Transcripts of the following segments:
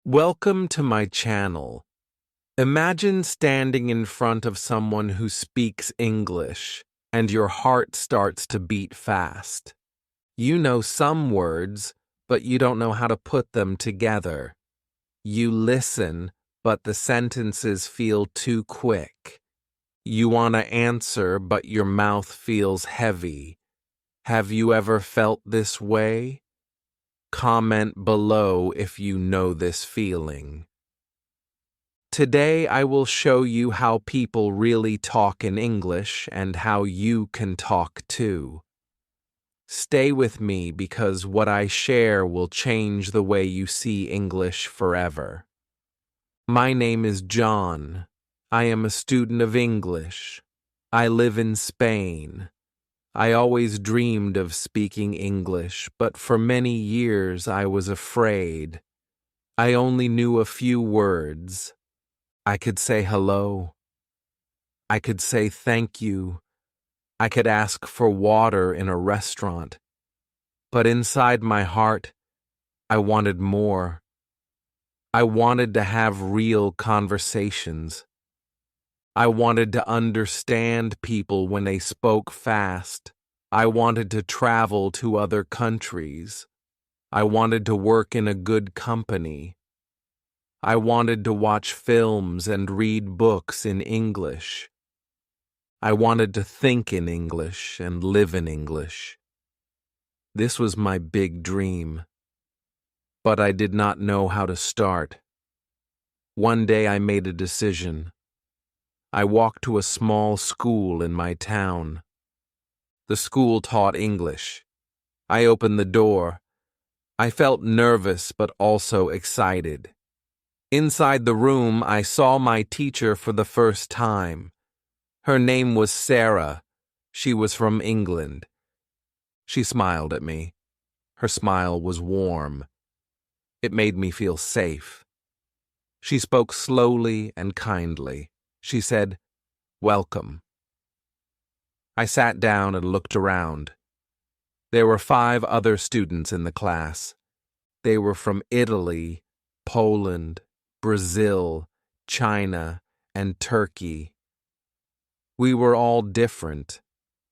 Welcome to my channel. Imagine standing in front of someone who speaks English, and your heart starts to beat fast. You know some words, but you don't know how to put them together. You listen, but the sentences feel too quick. You want to answer, but your mouth feels heavy. Have you ever felt this way? Comment below if you know this feeling. Today I will show you how people really talk in English and how you can talk too. Stay with me because what I share will change the way you see English forever. My name is John. I am a student of English. I live in Spain. I always dreamed of speaking English, but for many years I was afraid. I only knew a few words. I could say hello. I could say thank you. I could ask for water in a restaurant. But inside my heart, I wanted more. I wanted to have real conversations. I wanted to understand people when they spoke fast. I wanted to travel to other countries. I wanted to work in a good company. I wanted to watch films and read books in English. I wanted to think in English and live in English. This was my big dream. But I did not know how to start. One day I made a decision. I walked to a small school in my town. The school taught English. I opened the door. I felt nervous but also excited. Inside the room, I saw my teacher for the first time. Her name was Sarah. She was from England. She smiled at me. Her smile was warm. It made me feel safe. She spoke slowly and kindly. She said, "Welcome." I sat down and looked around. There were 5 other students in the class. They were from Italy, Poland, Brazil, China, and Turkey. We were all different,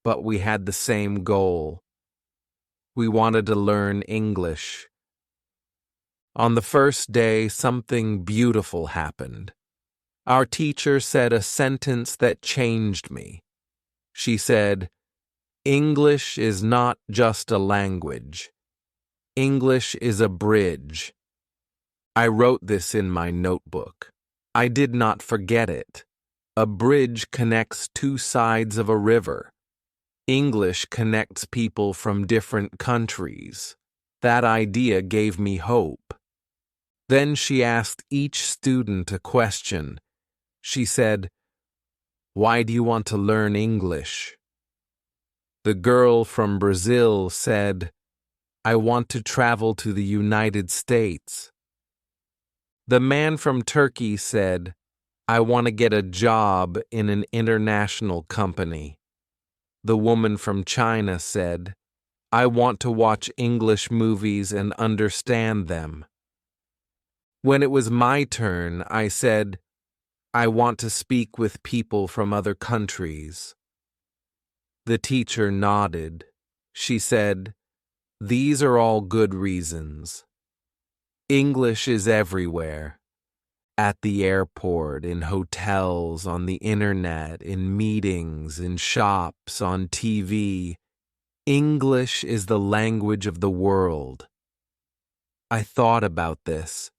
but we had the same goal. We wanted to learn English. On the first day, something beautiful happened. Our teacher said a sentence that changed me. She said, "English is not just a language. English is a bridge." I wrote this in my notebook. I did not forget it. A bridge connects 2 sides of a river. English connects people from different countries. That idea gave me hope. Then she asked each student a question. She said, "Why do you want to learn English?" The girl from Brazil said, "I want to travel to the United States." The man from Turkey said, "I want to get a job in an international company." The woman from China said, "I want to watch English movies and understand them." When it was my turn, I said, "I want to speak with people from other countries." The teacher nodded. She said, "These are all good reasons. English is everywhere. At the airport, in hotels, on the internet, in meetings, in shops, on TV. English is the language of the world." I thought about this.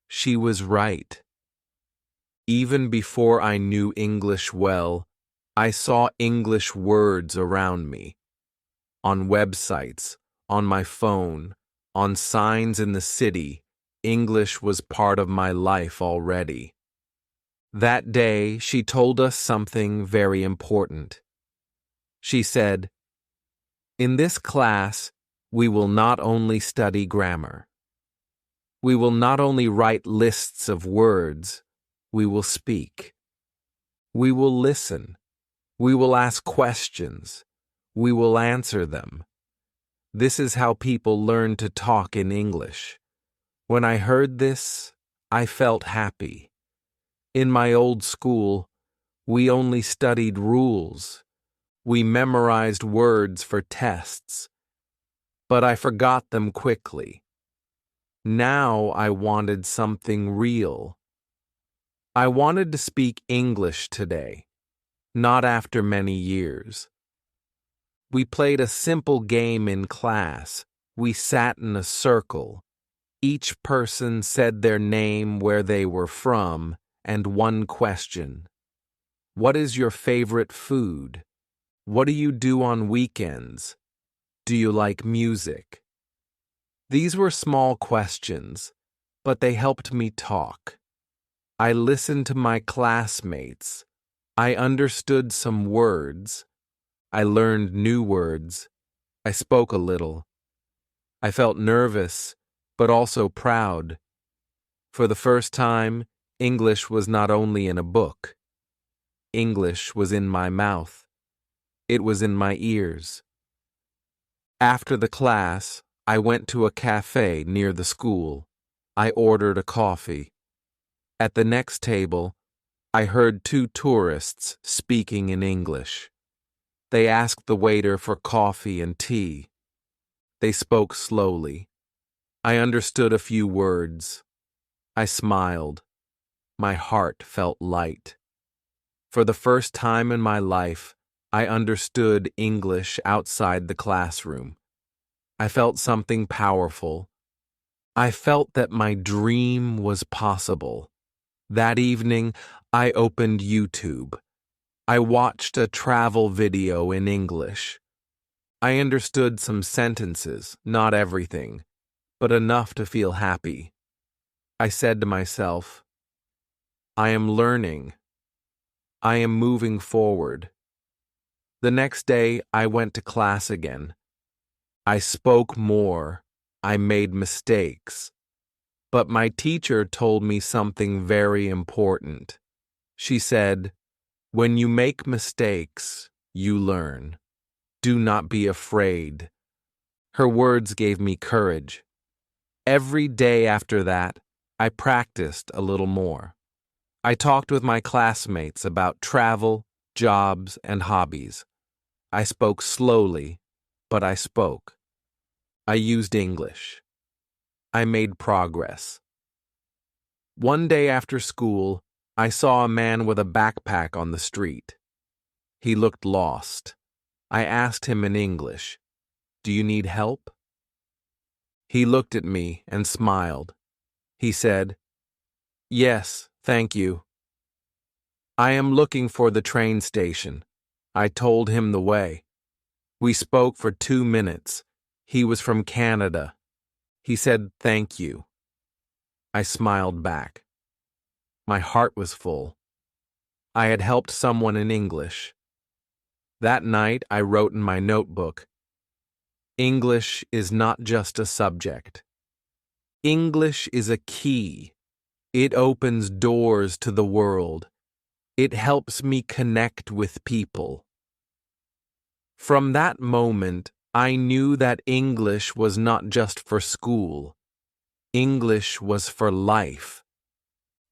She was right. Even before I knew English well, I saw English words around me. On websites, on my phone, on signs in the city, English was part of my life already. That day, she told us something very important. She said, "In this class, we will not only study grammar. We will not only write lists of words, we will speak. We will listen. We will ask questions. We will answer them. This is how people learn to talk in English. When I heard this, I felt happy. In my old school, we only studied rules. We memorized words for tests, but I forgot them quickly. Now I wanted something real. I wanted to speak English today, not after many years. We played a simple game in class. We sat in a circle. Each person said their name, where they were from, and one question. What is your favorite food? What do you do on weekends? Do you like music? These were small questions, but they helped me talk. I listened to my classmates. I understood some words. I learned new words. I spoke a little. I felt nervous, but also proud. For the first time, English was not only in a book. English was in my mouth. It was in my ears. After the class, I went to a cafe near the school. I ordered a coffee. At the next table, I heard two tourists speaking in English. They asked the waiter for coffee and tea. They spoke slowly. I understood a few words. I smiled. My heart felt light. For the first time in my life, I understood English outside the classroom. I felt something powerful. I felt that my dream was possible. That evening, I opened YouTube. I watched a travel video in English. I understood some sentences, not everything, but enough to feel happy. I said to myself, I am learning. I am moving forward. The next day, I went to class again. I spoke more. I made mistakes. But my teacher told me something very important. She said, when you make mistakes, you learn. Do not be afraid. Her words gave me courage. Every day after that, I practiced a little more. I talked with my classmates about travel, jobs, and hobbies. I spoke slowly, but I spoke. I used English. I made progress. One day after school, I saw a man with a backpack on the street. He looked lost. I asked him in English, "Do you need help?" He looked at me and smiled. He said, "Yes, thank you. I am looking for the train station." I told him the way. We spoke for 2 minutes. He was from Canada. He said, "Thank you." I smiled back. My heart was full. I had helped someone in English. That night, I wrote in my notebook, English is not just a subject. English is a key. It opens doors to the world. It helps me connect with people. From that moment, I knew that English was not just for school. English was for life.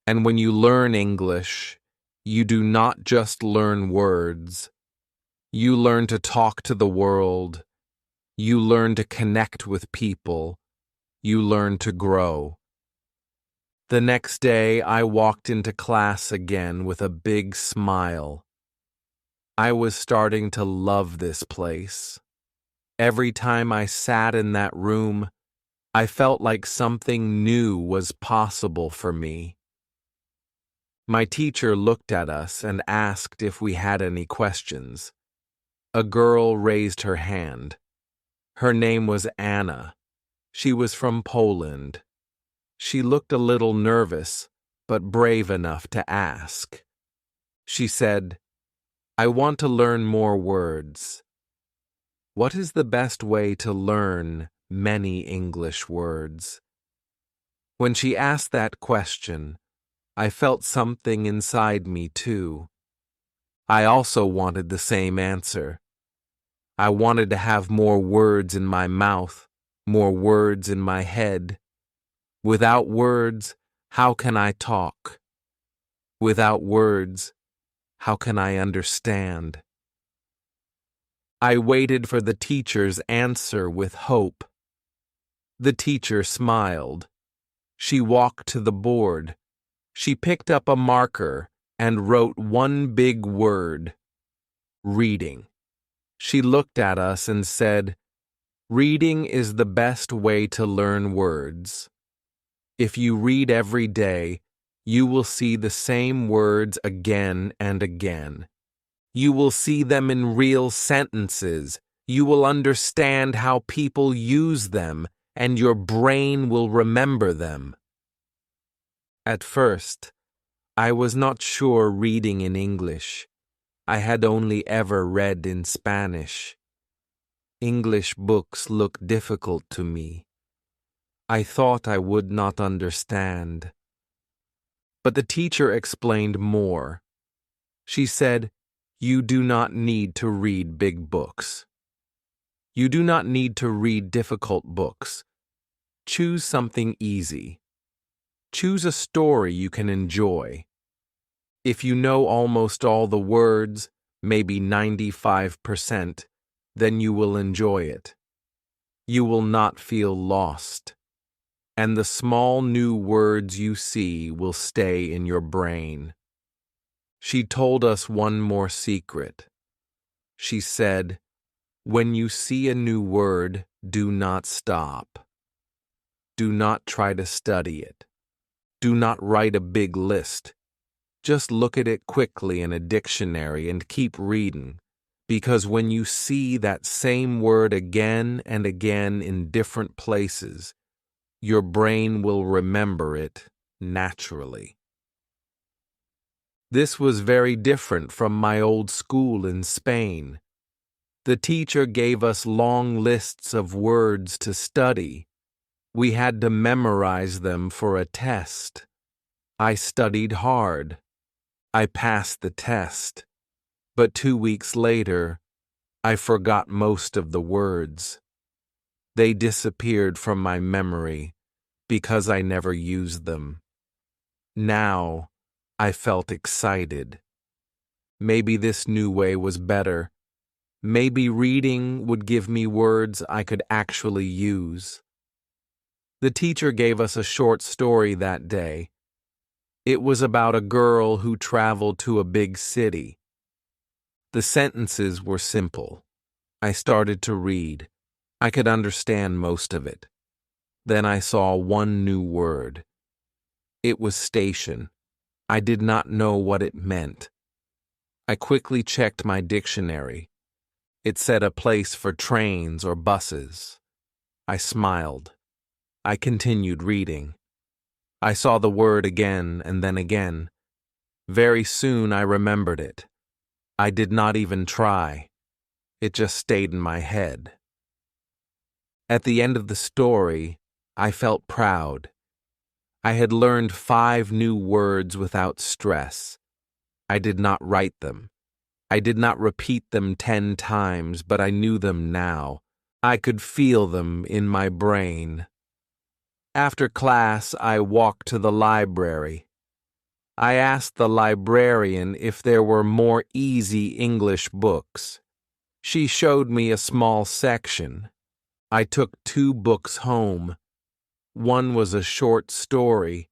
And when you learn English, you do not just learn words. You learn to talk to the world. You learn to connect with people. You learn to grow. The next day, I walked into class again with a big smile. I was starting to love this place. Every time I sat in that room, I felt like something new was possible for me. My teacher looked at us and asked if we had any questions. A girl raised her hand. Her name was Anna. She was from Poland. She looked a little nervous, but brave enough to ask. She said, "I want to learn more words." What is the best way to learn many English words? When she asked that question, I felt something inside me too. I also wanted the same answer. I wanted to have more words in my mouth, more words in my head. Without words, how can I talk? Without words, how can I understand? I waited for the teacher's answer with hope. The teacher smiled. She walked to the board. She picked up a marker and wrote one big word: reading. She looked at us and said, "Reading is the best way to learn words. If you read every day, you will see the same words again and again. You will see them in real sentences. You will understand how people use them, and your brain will remember them." At first, I was not sure reading in English. I had only ever read in Spanish. English books looked difficult to me. I thought I would not understand. But the teacher explained more. She said, "You do not need to read big books. You do not need to read difficult books. Choose something easy. Choose a story you can enjoy. If you know almost all the words, maybe 95%, then you will enjoy it. You will not feel lost. And the small new words you see will stay in your brain." She told us one more secret. She said, "When you see a new word, do not stop. Do not try to study it. Do not write a big list. Just look at it quickly in a dictionary and keep reading, because when you see that same word again and again in different places, your brain will remember it naturally." This was very different from my old school in Spain. The teacher gave us long lists of words to study. We had to memorize them for a test. I studied hard. I passed the test. But 2 weeks later, I forgot most of the words. They disappeared from my memory because I never used them. Now, I felt excited. Maybe this new way was better. Maybe reading would give me words I could actually use. The teacher gave us a short story that day. It was about a girl who traveled to a big city. The sentences were simple. I started to read. I could understand most of it. Then I saw one new word. It was station. I did not know what it meant. I quickly checked my dictionary. It said a place for trains or buses. I smiled. I continued reading. I saw the word again and then again. Very soon I remembered it. I did not even try. It just stayed in my head. At the end of the story, I felt proud. I had learned 5 new words without stress. I did not write them. I did not repeat them 10 times, but I knew them now. I could feel them in my brain. After class, I walked to the library. I asked the librarian if there were more easy English books. She showed me a small section. I took 2 books home. One was a short story.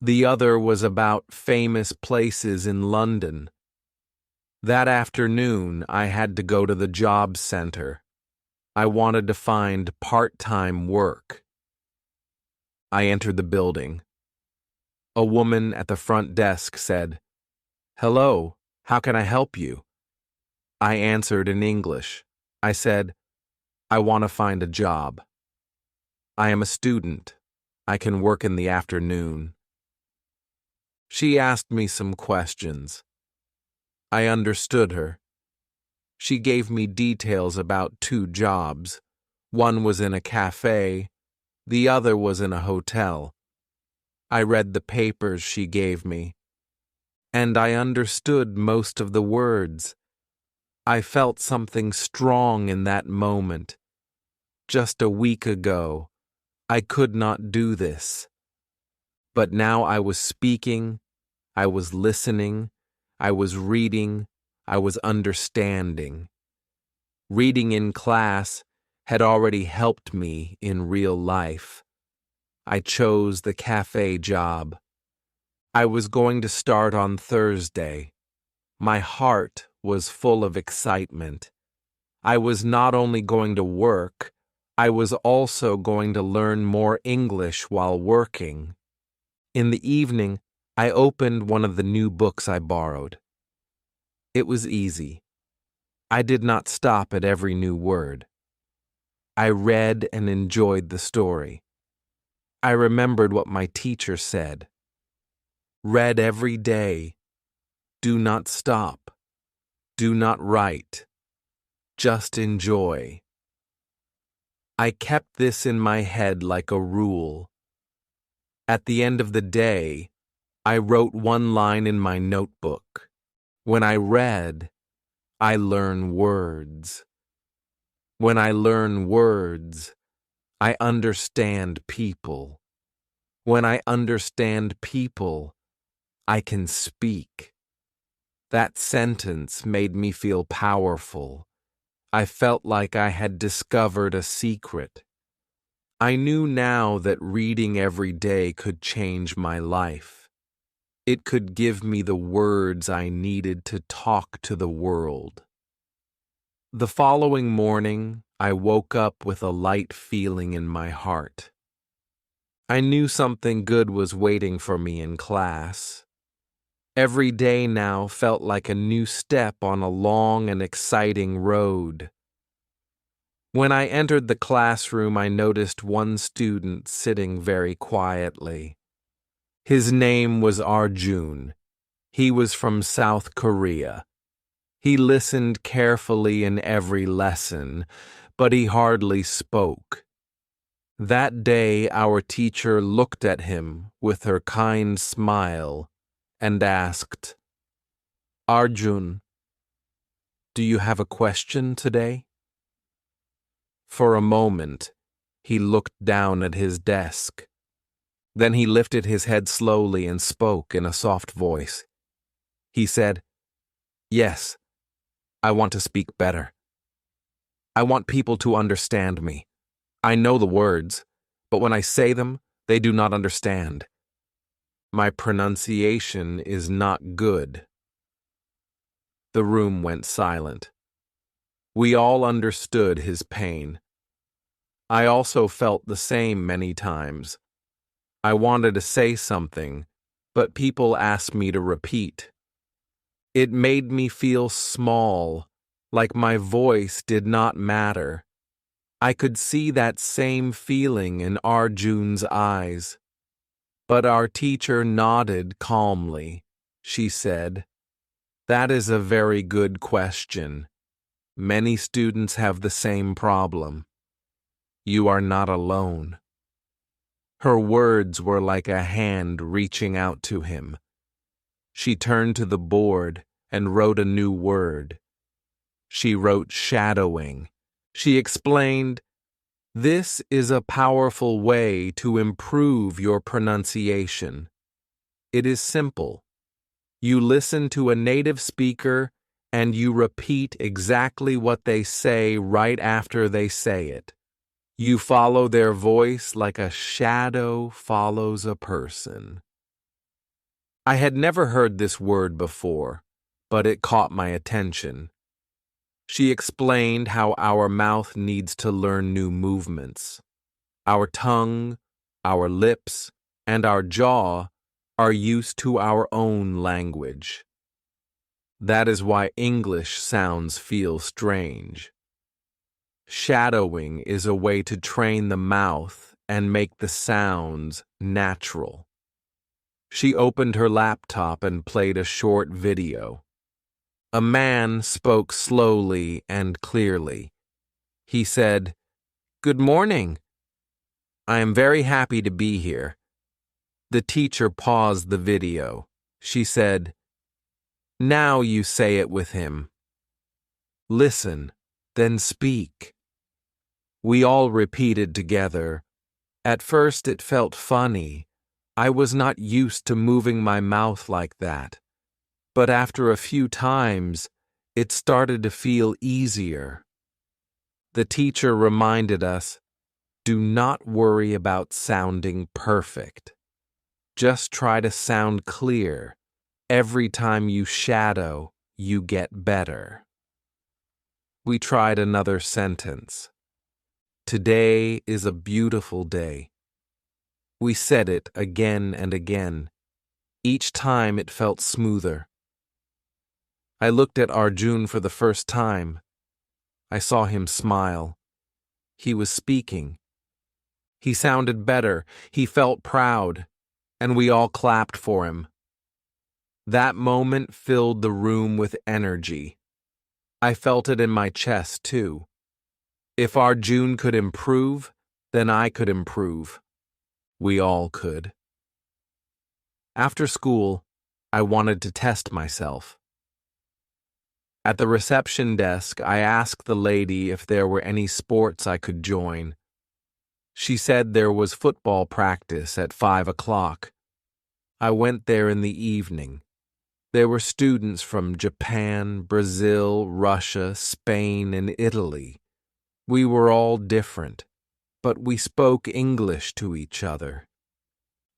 The other was about famous places in London. That afternoon, I had to go to the job center. I wanted to find part-time work. I entered the building. A woman at the front desk said, "Hello, how can I help you?" I answered in English. I said, "I want to find a job. I am a student. I can work in the afternoon." She asked me some questions. I understood her. She gave me details about 2 jobs. One was in a cafe, the other was in a hotel. I read the papers she gave me, and I understood most of the words. I felt something strong in that moment. Just a week ago, I could not do this. But now I was speaking, I was listening, I was reading, I was understanding. Reading in class had already helped me in real life. I chose the cafe job. I was going to start on Thursday. My heart was full of excitement. I was not only going to work, I was also going to learn more English while working. In the evening, I opened one of the new books I borrowed. It was easy. I did not stop at every new word. I read and enjoyed the story. I remembered what my teacher said. Read every day. Do not stop. Do not write. Just enjoy. I kept this in my head like a rule. At the end of the day, I wrote one line in my notebook. When I read, I learn words. When I learn words, I understand people. When I understand people, I can speak. That sentence made me feel powerful. I felt like I had discovered a secret. I knew now that reading every day could change my life. It could give me the words I needed to talk to the world. The following morning, I woke up with a light feeling in my heart. I knew something good was waiting for me in class. Every day now felt like a new step on a long and exciting road. When I entered the classroom, I noticed one student sitting very quietly. His name was Arjun. He was from South Korea. He listened carefully in every lesson, but he hardly spoke. That day, our teacher looked at him with her kind smile and asked, "Arjun, do you have a question today?" For a moment, he looked down at his desk. Then he lifted his head slowly and spoke in a soft voice. He said, "Yes, I want to speak better. I want people to understand me. I know the words, but when I say them, they do not understand. My pronunciation is not good." The room went silent. We all understood his pain. I also felt the same many times. I wanted to say something, but people asked me to repeat. It made me feel small, like my voice did not matter. I could see that same feeling in Arjun's eyes. But our teacher nodded calmly. She said, "That is a very good question. Many students have the same problem. You are not alone." Her words were like a hand reaching out to him. She turned to the board and wrote a new word. She wrote shadowing. She explained, "This is a powerful way to improve your pronunciation. It is simple. You listen to a native speaker and you repeat exactly what they say right after they say it. You follow their voice like a shadow follows a person." I had never heard this word before, but it caught my attention. She explained how our mouth needs to learn new movements. Our tongue, our lips, and our jaw are used to our own language. That is why English sounds feel strange. Shadowing is a way to train the mouth and make the sounds natural. She opened her laptop and played a short video. A man spoke slowly and clearly. He said, "Good morning. I am very happy to be here." The teacher paused the video. She said, "Now you say it with him. Listen, then speak." We all repeated together. At first it felt funny, I was not used to moving my mouth like that, but after a few times, it started to feel easier. The teacher reminded us, do not worry about sounding perfect. Just try to sound clear. Every time you shadow, you get better. We tried another sentence. Today is a beautiful day. We said it again and again. Each time it felt smoother. I looked at Arjun for the first time. I saw him smile. He was speaking. He sounded better. He felt proud. And we all clapped for him. That moment filled the room with energy. I felt it in my chest, too. If Arjun could improve, then I could improve. We all could. After school, I wanted to test myself. At the reception desk, I asked the lady if there were any sports I could join. She said there was football practice at 5 o'clock. I went there in the evening. There were students from Japan, Brazil, Russia, Spain, and Italy. We were all different, but we spoke English to each other.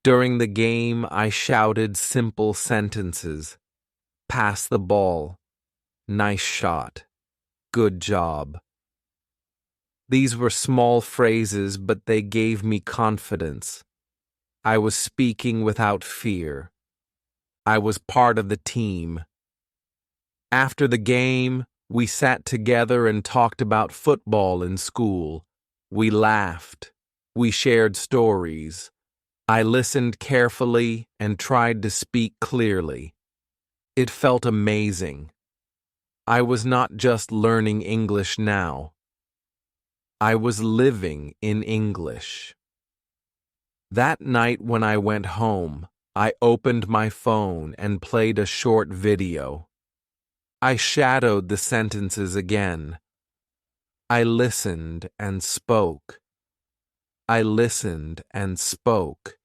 During the game, I shouted simple sentences. Pass the ball. Nice shot. Good job. These were small phrases, but they gave me confidence. I was speaking without fear. I was part of the team. After the game, we sat together and talked about football in school. We laughed. We shared stories. I listened carefully and tried to speak clearly. It felt amazing. I was not just learning English now. I was living in English. That night when I went home, I opened my phone and played a short video. I shadowed the sentences again. I listened and spoke. I listened and spoke.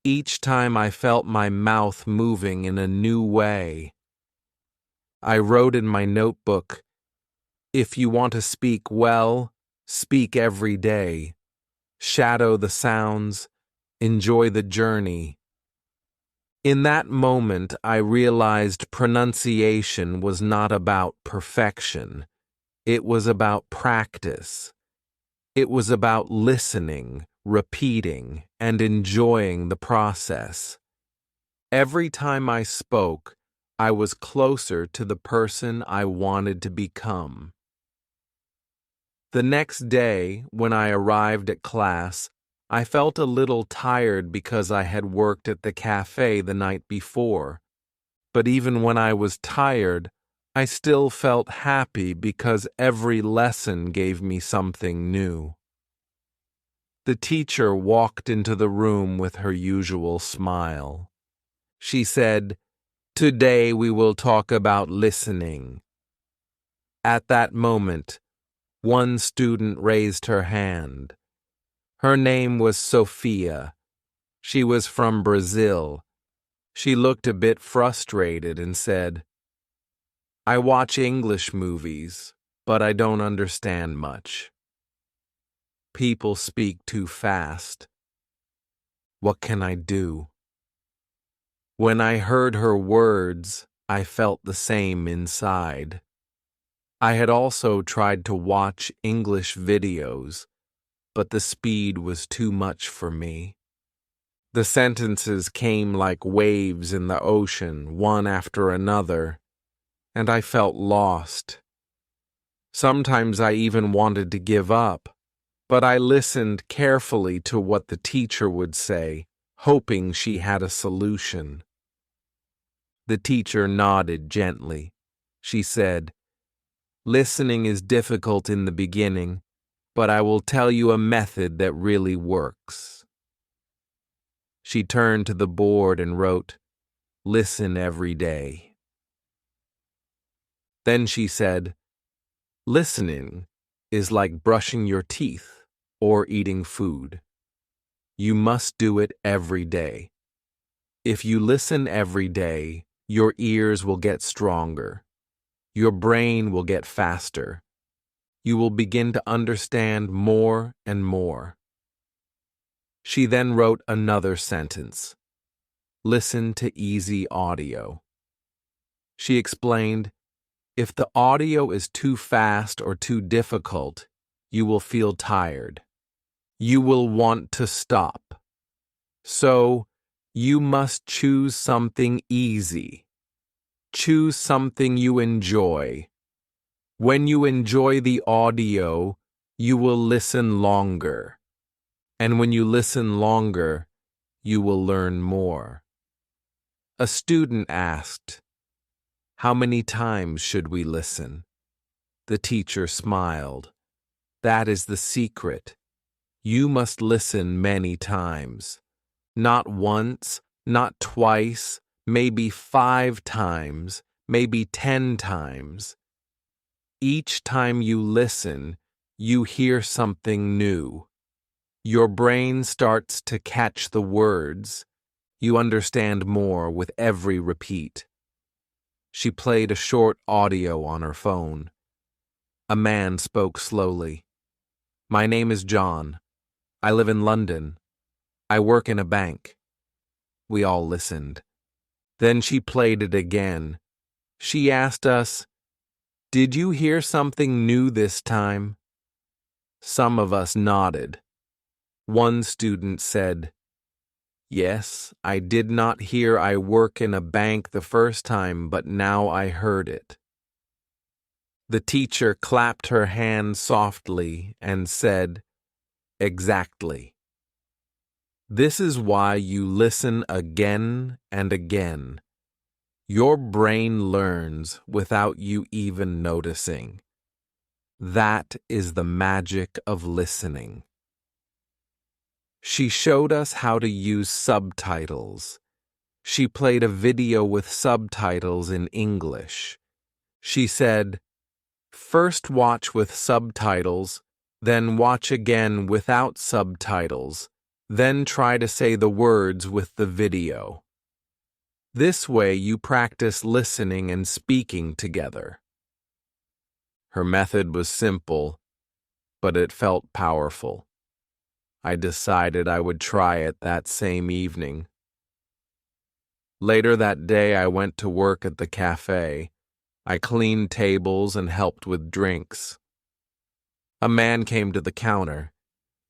Each time I felt my mouth moving in a new way. I wrote in my notebook, if you want to speak well, speak every day. Shadow the sounds. Enjoy the journey. In that moment, I realized pronunciation was not about perfection. It was about practice. It was about listening, repeating, and enjoying the process. Every time I spoke, I was closer to the person I wanted to become. The next day, when I arrived at class, I felt a little tired because I had worked at the cafe the night before. But even when I was tired, I still felt happy because every lesson gave me something new. The teacher walked into the room with her usual smile. She said, "Today we will talk about listening." At that moment, one student raised her hand. Her name was Sophia. She was from Brazil. She looked a bit frustrated and said, "I watch English movies, but I don't understand much. People speak too fast. What can I do?" When I heard her words, I felt the same inside. I had also tried to watch English videos, but the speed was too much for me. The sentences came like waves in the ocean, one after another, and I felt lost. Sometimes I even wanted to give up, but I listened carefully to what the teacher would say, hoping she had a solution. The teacher nodded gently. She said, "Listening is difficult in the beginning, but I will tell you a method that really works." She turned to the board and wrote, "Listen every day." Then she said, "Listening is like brushing your teeth or eating food. You must do it every day. If you listen every day, your ears will get stronger. Your brain will get faster. You will begin to understand more and more. She then wrote another sentence. Listen to easy audio. She explained, if the audio is too fast or too difficult, you will feel tired. You will want to stop. So, you must choose something easy. Choose something you enjoy. When you enjoy the audio, you will listen longer. And when you listen longer, you will learn more. A student asked, "How many times should we listen?" The teacher smiled. "That is the secret. You must listen many times. Not once, not twice, maybe 5 times, maybe 10 times. Each time you listen, you hear something new. Your brain starts to catch the words. You understand more with every repeat." She played a short audio on her phone. A man spoke slowly. "My name is John. I live in London. I work in a bank." We all listened. Then she played it again. She asked us, "Did you hear something new this time?" Some of us nodded. One student said, "Yes, I did not hear I work in a bank the first time, but now I heard it." The teacher clapped her hands softly and said, "Exactly. This is why you listen again and again. Your brain learns without you even noticing. That is the magic of listening." She showed us how to use subtitles. She played a video with subtitles in English. She said, "First watch with subtitles, then watch again without subtitles, then try to say the words with the video. This way you practice listening and speaking together." Her method was simple, but it felt powerful. I decided I would try it that same evening. Later that day, I went to work at the cafe. I cleaned tables and helped with drinks. A man came to the counter.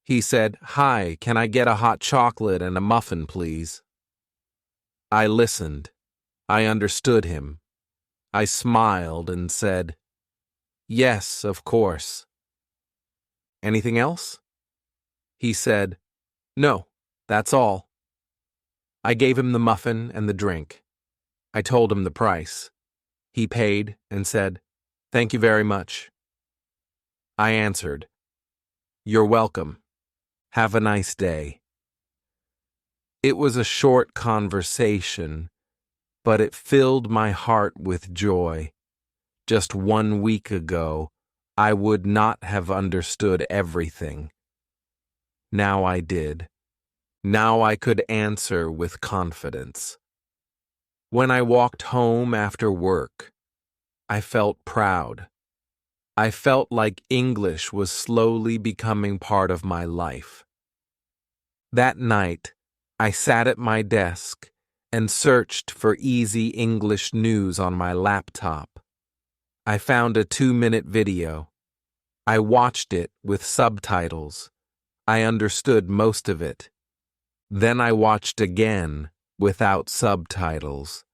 He said, "Hi, can I get a hot chocolate and a muffin, please?" I listened. I understood him. I smiled and said, "Yes, of course." "Anything else?" He said, "No, that's all." I gave him the muffin and the drink. I told him the price. He paid and said, "Thank you very much." I answered, "You're welcome. Have a nice day." It was a short conversation, but it filled my heart with joy. Just 1 week ago, I would not have understood everything. Now I did. Now I could answer with confidence. When I walked home after work, I felt proud. I felt like English was slowly becoming part of my life. That night, I sat at my desk and searched for easy English news on my laptop. I found a 2-minute video. I watched it with subtitles. I understood most of it. Then I watched again without subtitles.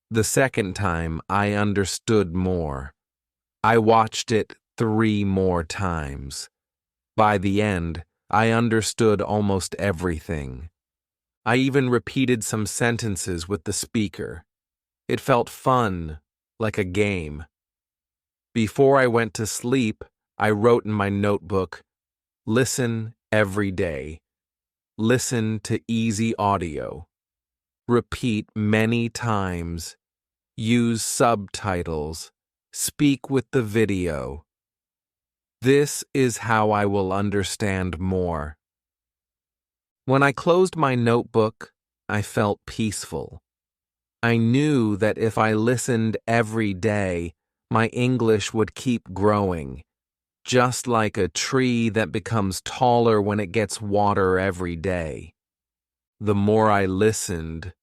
The second time, I understood more. I watched it 3 more times. By the end, I understood almost everything. I even repeated some sentences with the speaker. It felt fun, like a game. Before I went to sleep, I wrote in my notebook, "Listen every day. Listen to easy audio. Repeat many times. Use subtitles. Speak with the video. This is how I will understand more." When I closed my notebook, I felt peaceful. I knew that if I listened every day, my English would keep growing, just like a tree that becomes taller when it gets water every day. The more I listened,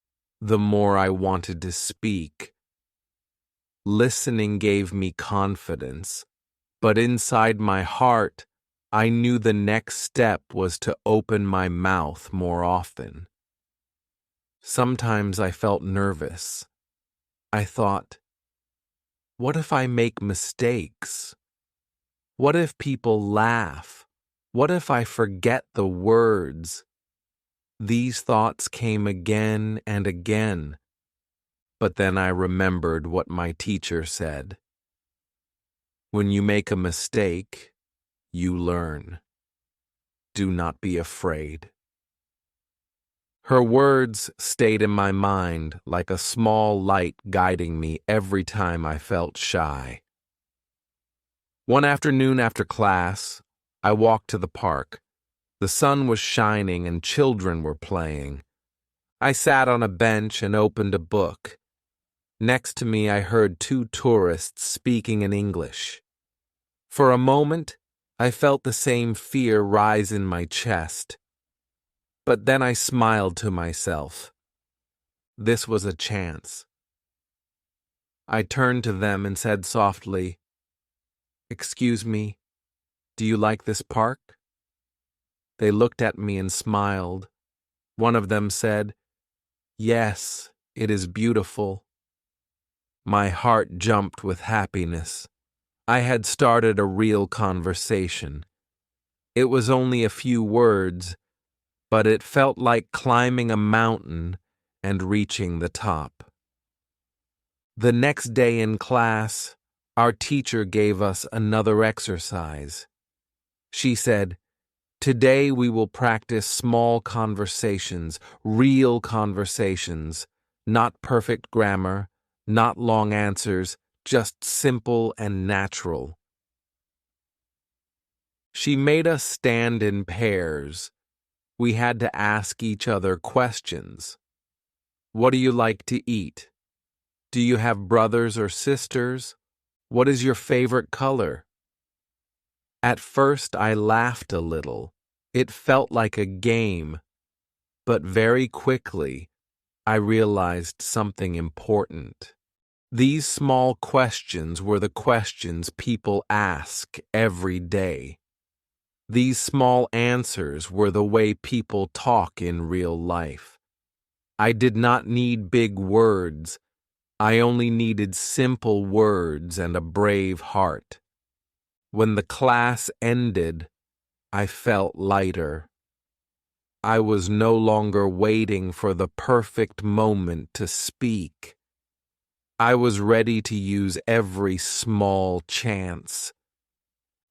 the more I wanted to speak. Listening gave me confidence, but inside my heart, I knew the next step was to open my mouth more often. Sometimes I felt nervous. I thought, what if I make mistakes? What if people laugh? What if I forget the words? These thoughts came again and again, but then I remembered what my teacher said. When you make a mistake, you learn. Do not be afraid. Her words stayed in my mind like a small light guiding me every time I felt shy. One afternoon after class, I walked to the park. The sun was shining and children were playing. I sat on a bench and opened a book. Next to me, I heard two tourists speaking in English. For a moment, I felt the same fear rise in my chest. But then I smiled to myself. This was a chance. I turned to them and said softly, "Excuse me, do you like this park?" They looked at me and smiled. One of them said, "Yes, it is beautiful." My heart jumped with happiness. I had started a real conversation. It was only a few words, but it felt like climbing a mountain and reaching the top. The next day in class, our teacher gave us another exercise. She said, "Today we will practice small conversations, real conversations, not perfect grammar, not long answers, just simple and natural." She made us stand in pairs. We had to ask each other questions. What do you like to eat? Do you have brothers or sisters? What is your favorite color? At first, I laughed a little. It felt like a game. But very quickly, I realized something important. These small questions were the questions people ask every day. These small answers were the way people talk in real life. I did not need big words. I only needed simple words and a brave heart. When the class ended, I felt lighter. I was no longer waiting for the perfect moment to speak. I was ready to use every small chance.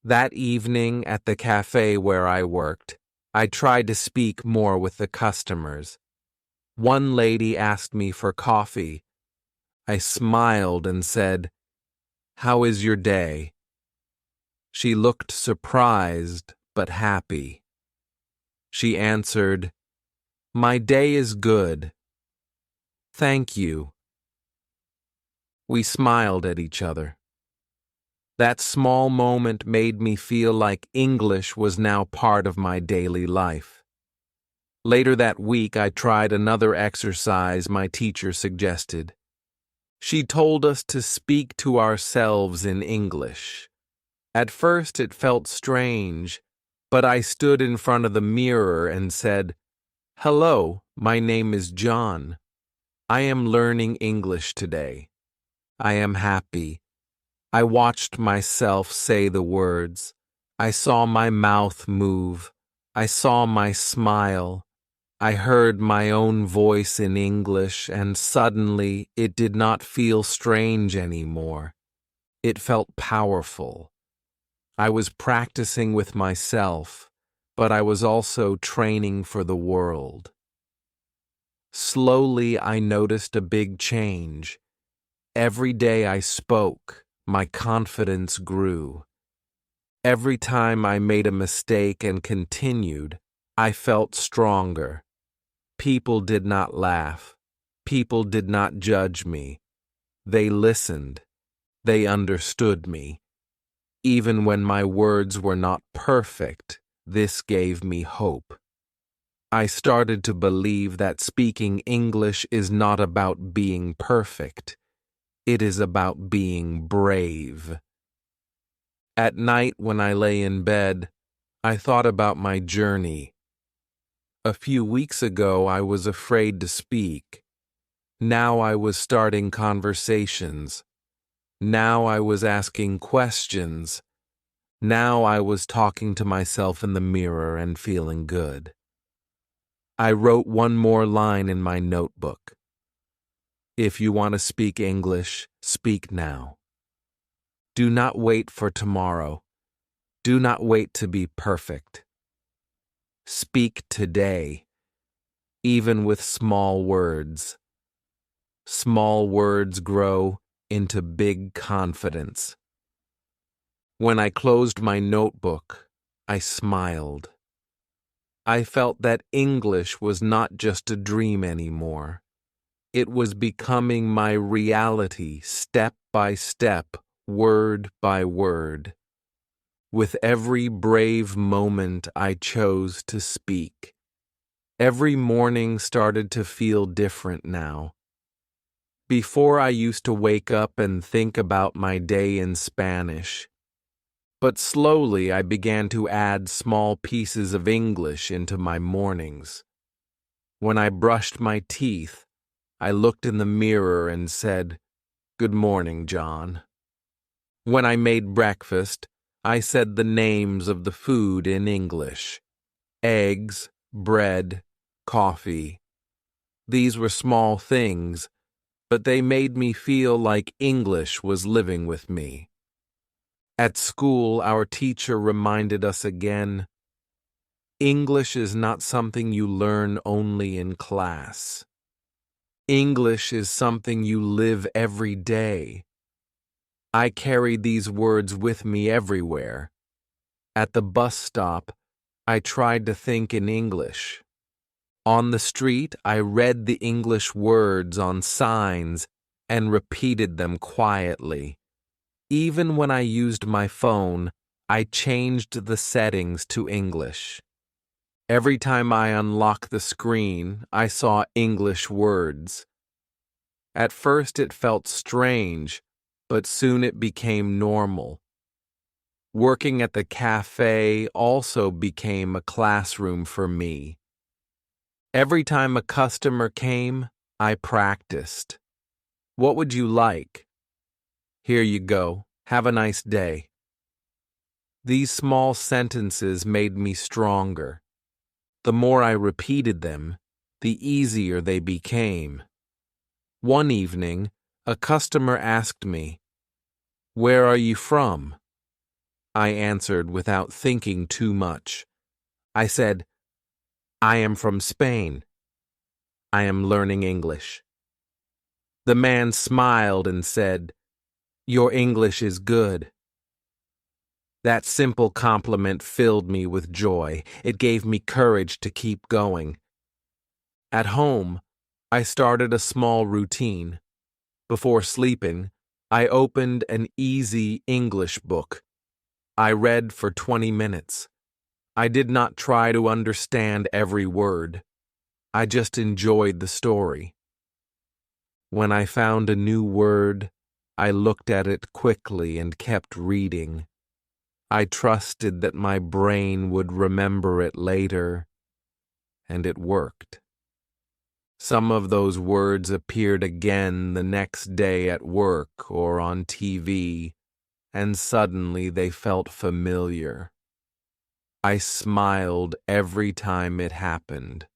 That evening at the cafe where I worked, I tried to speak more with the customers. One lady asked me for coffee. I smiled and said, "How is your day?" She looked surprised but happy. She answered, "My day is good. Thank you." We smiled at each other. That small moment made me feel like English was now part of my daily life. Later that week, I tried another exercise my teacher suggested. She told us to speak to ourselves in English. At first, it felt strange, but I stood in front of the mirror and said, "Hello, my name is John. I am learning English today. I am happy." I watched myself say the words. I saw my mouth move. I saw my smile. I heard my own voice in English, and suddenly it did not feel strange anymore. It felt powerful. I was practicing with myself, but I was also training for the world. Slowly, I noticed a big change. Every day I spoke, my confidence grew. Every time I made a mistake and continued, I felt stronger. People did not laugh. People did not judge me. They listened. They understood me. Even when my words were not perfect, this gave me hope. I started to believe that speaking English is not about being perfect. It is about being brave. At night, when I lay in bed, I thought about my journey. A few weeks ago, I was afraid to speak. Now I was starting conversations. Now I was asking questions. Now I was talking to myself in the mirror and feeling good. I wrote one more line in my notebook. If you want to speak English, speak now. Do not wait for tomorrow. Do not wait to be perfect. Speak today, even with small words. Small words grow into big confidence. When I closed my notebook, I smiled. I felt that English was not just a dream anymore. It was becoming my reality, step by step, word by word. With every brave moment I chose to speak, every morning started to feel different now. Before, I used to wake up and think about my day in Spanish. But slowly I began to add small pieces of English into my mornings. When I brushed my teeth, I looked in the mirror and said, "Good morning, John." When I made breakfast, I said the names of the food in English. Eggs, bread, coffee. These were small things, but they made me feel like English was living with me. At school, our teacher reminded us again, English is not something you learn only in class. English is something you live every day. I carried these words with me everywhere. At the bus stop, I tried to think in English. On the street, I read the English words on signs and repeated them quietly. Even when I used my phone, I changed the settings to English. Every time I unlocked the screen, I saw English words. At first it felt strange, but soon it became normal. Working at the cafe also became a classroom for me. Every time a customer came, I practiced. What would you like? Here you go. Have a nice day. These small sentences made me stronger. The more I repeated them, the easier they became. One evening, a customer asked me, "Where are you from?" I answered without thinking too much. I said, "I am from Spain. I am learning English." The man smiled and said, "Your English is good." That simple compliment filled me with joy. It gave me courage to keep going. At home, I started a small routine. Before sleeping, I opened an easy English book. I read for 20 minutes. I did not try to understand every word. I just enjoyed the story. When I found a new word, I looked at it quickly and kept reading. I trusted that my brain would remember it later, and it worked. Some of those words appeared again the next day at work or on TV, and suddenly they felt familiar. I smiled every time it happened.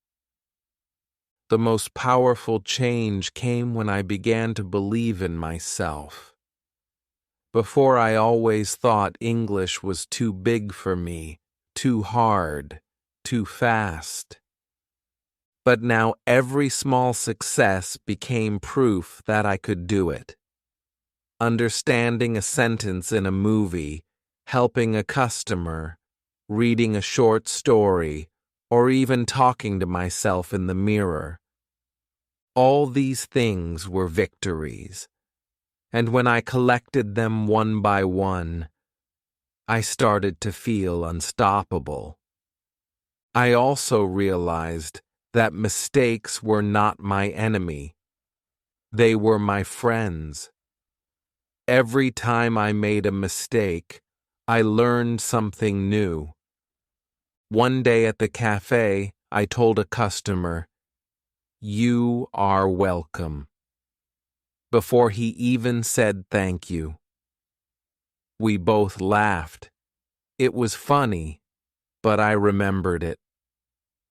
The most powerful change came when I began to believe in myself. Before, I always thought English was too big for me, too hard, too fast. But now every small success became proof that I could do it. Understanding a sentence in a movie, helping a customer, reading a short story, or even talking to myself in the mirror. All these things were victories, and when I collected them one by one, I started to feel unstoppable. I also realized that mistakes were not my enemy. They were my friends. Every time I made a mistake, I learned something new. One day at the cafe, I told a customer, "You are welcome," before he even said thank you. We both laughed. It was funny, but I remembered it.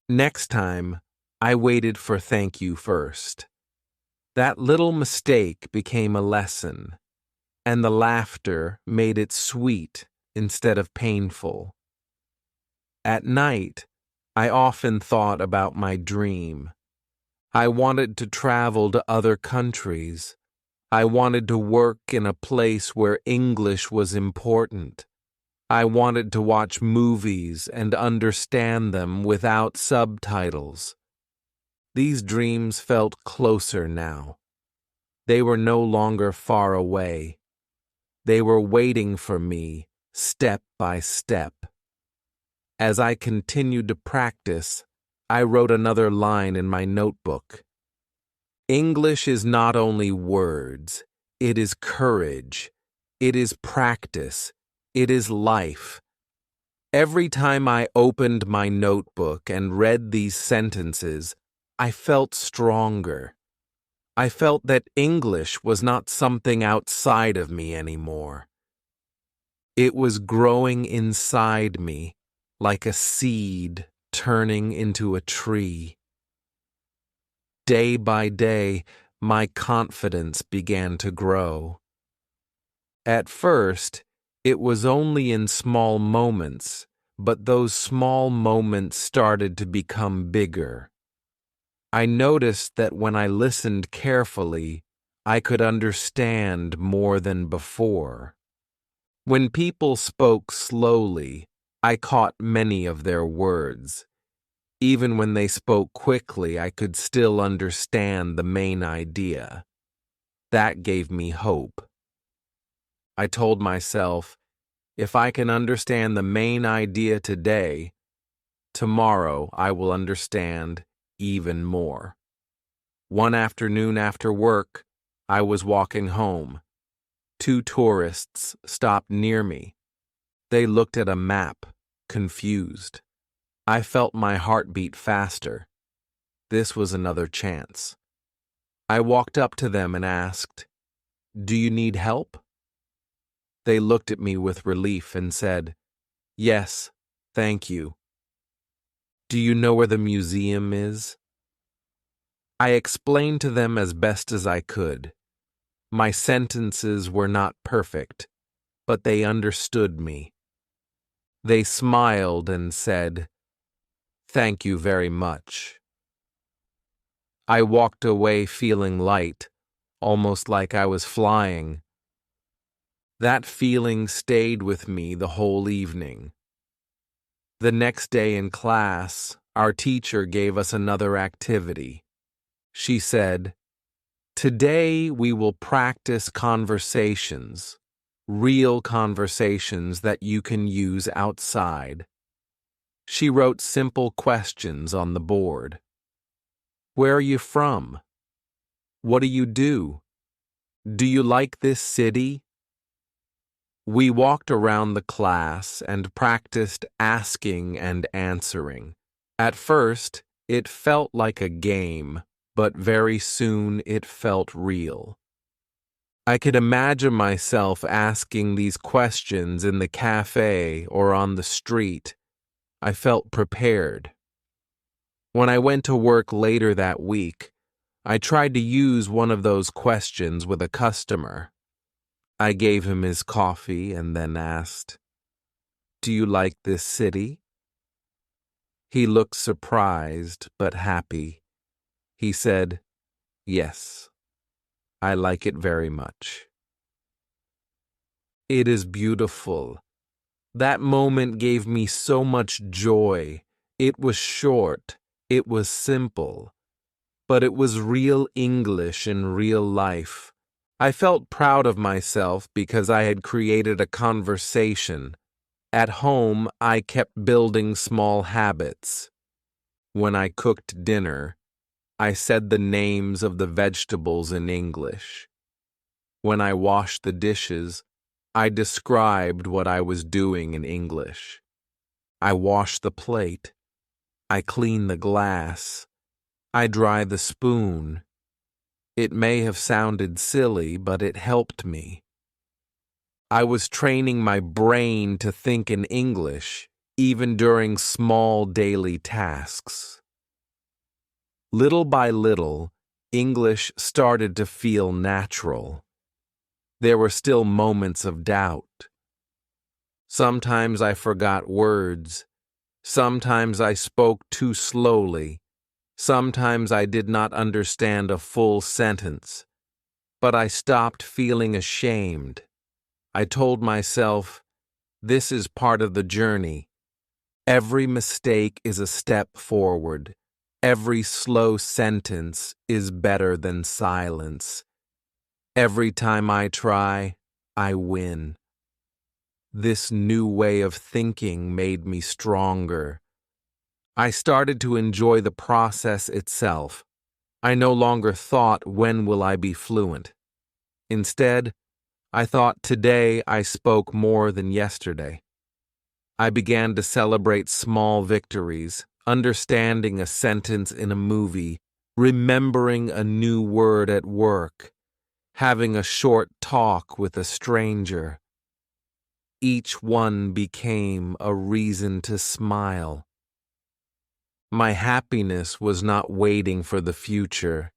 Next time, I waited for thank you first. That little mistake became a lesson, and the laughter made it sweet instead of painful. At night, I often thought about my dream. I wanted to travel to other countries. I wanted to work in a place where English was important. I wanted to watch movies and understand them without subtitles. These dreams felt closer now. They were no longer far away. They were waiting for me, step by step. As I continued to practice, I wrote another line in my notebook. English is not only words, it is courage, it is practice, it is life. Every time I opened my notebook and read these sentences, I felt stronger. I felt that English was not something outside of me anymore. It was growing inside me, like a seed turning into a tree. Day by day, my confidence began to grow. At first, it was only in small moments, but those small moments started to become bigger. I noticed that when I listened carefully, I could understand more than before. When people spoke slowly, I caught many of their words. Even when they spoke quickly, I could still understand the main idea. That gave me hope. I told myself, if I can understand the main idea today, tomorrow I will understand even more. One afternoon after work, I was walking home. Two tourists stopped near me. They looked at a map, confused. I felt my heart beat faster. This was another chance. I walked up to them and asked, "Do you need help?" They looked at me with relief and said, "Yes, thank you." "Do you know where the museum is?" I explained to them as best as I could. My sentences were not perfect, but they understood me. They smiled and said, "Thank you very much." I walked away feeling light, almost like I was flying. That feeling stayed with me the whole evening. The next day in class, our teacher gave us another activity. She said, "Today we will practice conversations, real conversations that you can use outside." She wrote simple questions on the board. Where are you from? What do you do? Do you like this city? We walked around the class and practiced asking and answering. At first, it felt like a game, but very soon it felt real. I could imagine myself asking these questions in the cafe or on the street. I felt prepared. When I went to work later that week, I tried to use one of those questions with a customer. I gave him his coffee and then asked, "Do you like this city?" He looked surprised but happy. He said, "Yes, I like it very much." It is beautiful. That moment gave me so much joy. It was short, it was simple, but it was real English in real life. I felt proud of myself because I had created a conversation. At home, I kept building small habits. When I cooked dinner, I said the names of the vegetables in English. When I washed the dishes, I described what I was doing in English. I wash the plate. I clean the glass. I dry the spoon. It may have sounded silly, but it helped me. I was training my brain to think in English, even during small daily tasks. Little by little, English started to feel natural. There were still moments of doubt. Sometimes I forgot words. Sometimes I spoke too slowly. Sometimes I did not understand a full sentence. But I stopped feeling ashamed. I told myself, this is part of the journey. Every mistake is a step forward. Every slow sentence is better than silence. Every time I try, I win. This new way of thinking made me stronger. I started to enjoy the process itself. I no longer thought, when will I be fluent? Instead, I thought, today I spoke more than yesterday. I began to celebrate small victories, understanding a sentence in a movie, remembering a new word at work, having a short talk with a stranger. Each one became a reason to smile. My happiness was not waiting for the future.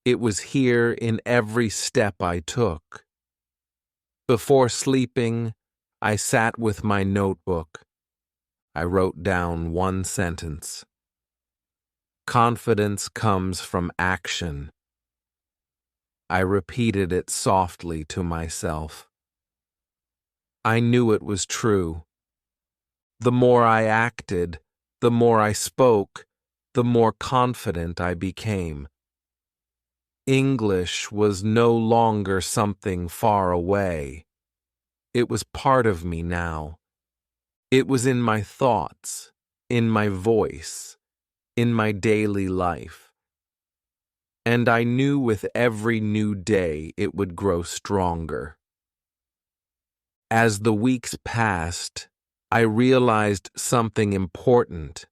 It was here in every step I took. Before sleeping, I sat with my notebook. I wrote down one sentence. Confidence comes from action. I repeated it softly to myself. I knew it was true. The more I acted, the more I spoke, the more confident I became. English was no longer something far away. It was part of me now. It was in my thoughts, in my voice, in my daily life. And I knew with every new day it would grow stronger. As the weeks passed, I realized something important.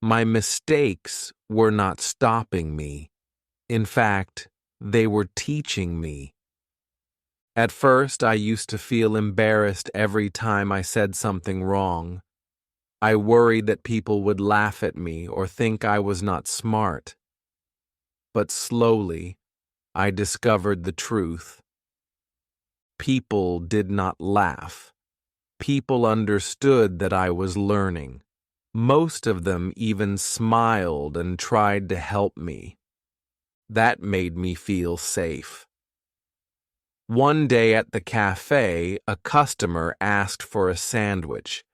My mistakes were not stopping me. In fact, they were teaching me. At first, I used to feel embarrassed every time I said something wrong. I worried that people would laugh at me or think I was not smart. But slowly, I discovered the truth. People did not laugh. People understood that I was learning. Most of them even smiled and tried to help me. That made me feel safe. One day at the cafe, a customer asked for a sandwich.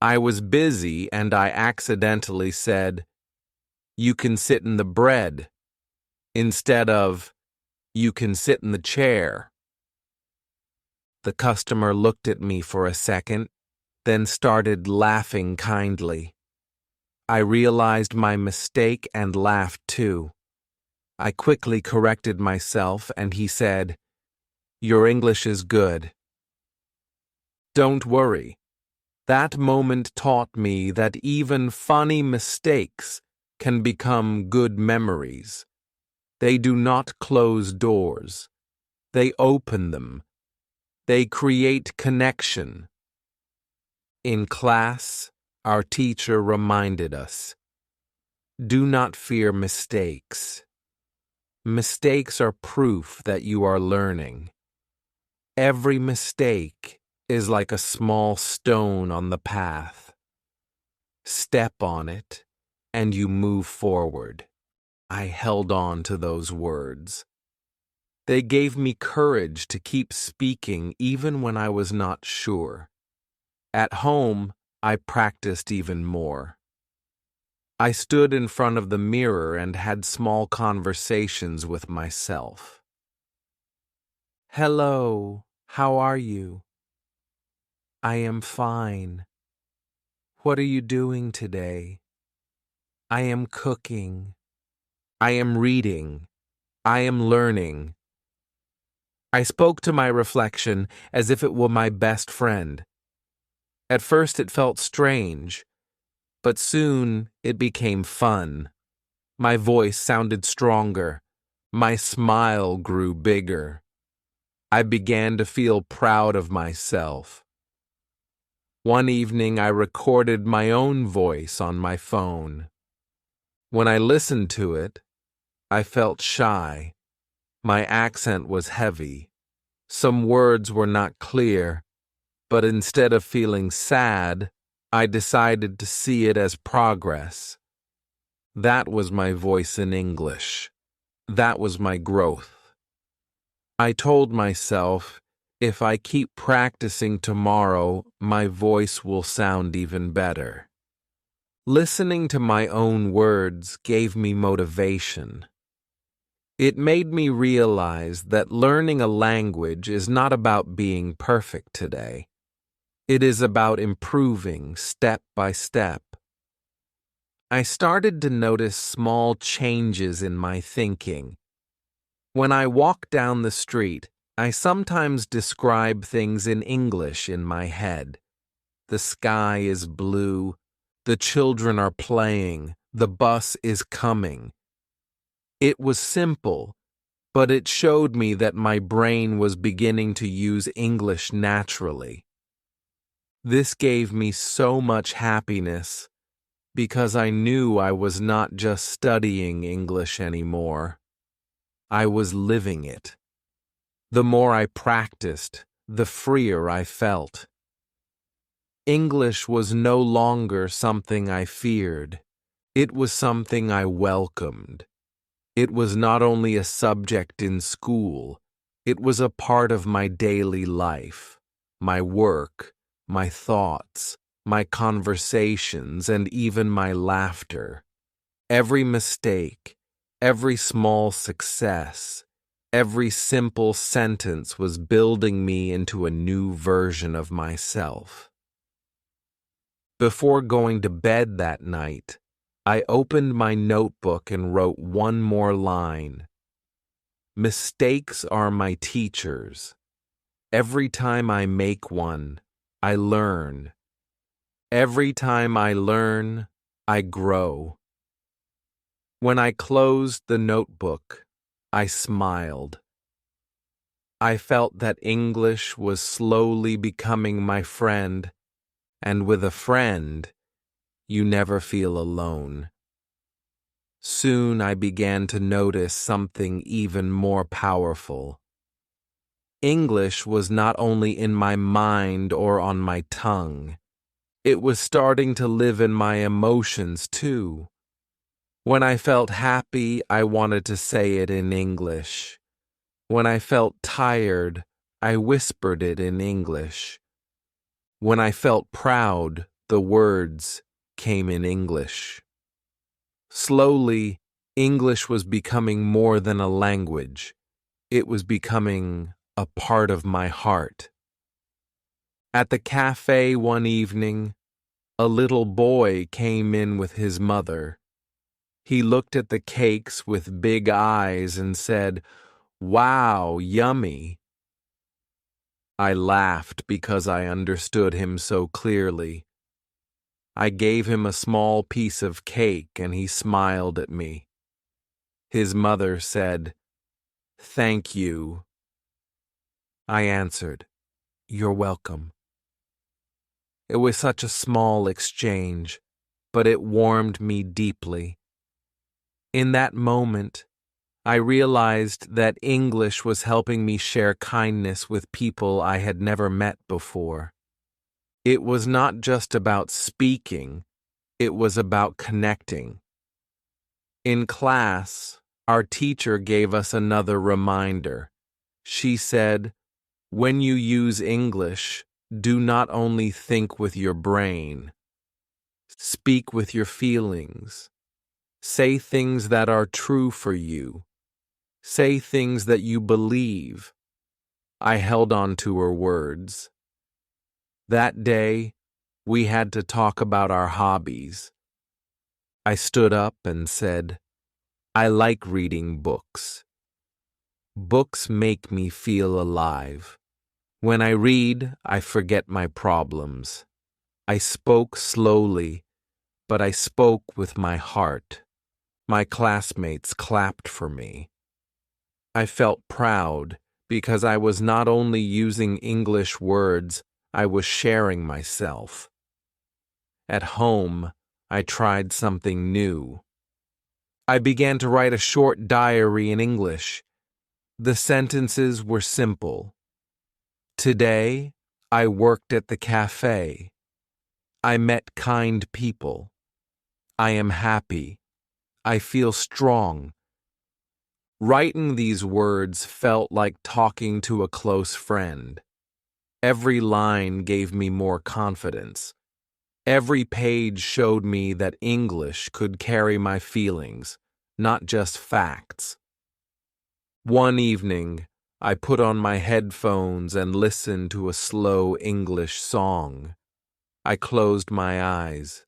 I was busy and I accidentally said, "You can sit in the bread," instead of, "You can sit in the chair." The customer looked at me for a second, then started laughing kindly. I realized my mistake and laughed too. I quickly corrected myself and he said, "Your English is good." Don't worry. That moment taught me that even funny mistakes can become good memories. They do not close doors. They open them. They create connection. In class, our teacher reminded us, do not fear mistakes. Mistakes are proof that you are learning. Every mistake is like a small stone on the path. Step on it, and you move forward. I held on to those words. They gave me courage to keep speaking even when I was not sure. At home, I practiced even more. I stood in front of the mirror and had small conversations with myself. Hello, how are you? I am fine. What are you doing today? I am cooking. I am reading. I am learning. I spoke to my reflection as if it were my best friend. At first it felt strange, but soon it became fun. My voice sounded stronger. My smile grew bigger. I began to feel proud of myself. One evening I recorded my own voice on my phone. When I listened to it, I felt shy. My accent was heavy. Some words were not clear, but instead of feeling sad, I decided to see it as progress. That was my voice in English. That was my growth. I told myself, if I keep practicing tomorrow, my voice will sound even better. Listening to my own words gave me motivation. It made me realize that learning a language is not about being perfect today. It is about improving step by step. I started to notice small changes in my thinking. When I walk down the street, I sometimes describe things in English in my head. The sky is blue. The children are playing. The bus is coming. It was simple, but it showed me that my brain was beginning to use English naturally. This gave me so much happiness because I knew I was not just studying English anymore. I was living it. The more I practiced, the freer I felt. English was no longer something I feared. It was something I welcomed. It was not only a subject in school, it was a part of my daily life, my work, my thoughts, my conversations, and even my laughter. Every mistake, every small success, every simple sentence was building me into a new version of myself. Before going to bed that night, I opened my notebook and wrote one more line. Mistakes are my teachers. Every time I make one, I learn. Every time I learn, I grow. When I closed the notebook, I smiled. I felt that English was slowly becoming my friend, and with a friend, you never feel alone. Soon I began to notice something even more powerful. English was not only in my mind or on my tongue. It was starting to live in my emotions too. When I felt happy, I wanted to say it in English. When I felt tired, I whispered it in English. When I felt proud, the words came in English. Slowly, English was becoming more than a language. It was becoming a part of my heart. At the cafe one evening, a little boy came in with his mother. He looked at the cakes with big eyes and said, "Wow, yummy." I laughed because I understood him so clearly. I gave him a small piece of cake and he smiled at me. His mother said, "Thank you." I answered, "You're welcome." It was such a small exchange, but it warmed me deeply. In that moment, I realized that English was helping me share kindness with people I had never met before. It was not just about speaking, it was about connecting. In class, our teacher gave us another reminder. She said, "When you use English, do not only think with your brain. Speak with your feelings. Say things that are true for you. Say things that you believe. I held on to her words. That day, we had to talk about our hobbies. I stood up and said, I like reading books. Books make me feel alive. When I read, I forget my problems. I spoke slowly, but I spoke with my heart. My classmates clapped for me. I felt proud because I was not only using English words, I was sharing myself. At home, I tried something new. I began to write a short diary in English. The sentences were simple. Today, I worked at the cafe. I met kind people. I am happy. I feel strong. Writing these words felt like talking to a close friend. Every line gave me more confidence. Every page showed me that English could carry my feelings, not just facts. One evening, I put on my headphones and listened to a slow English song. I closed my eyes.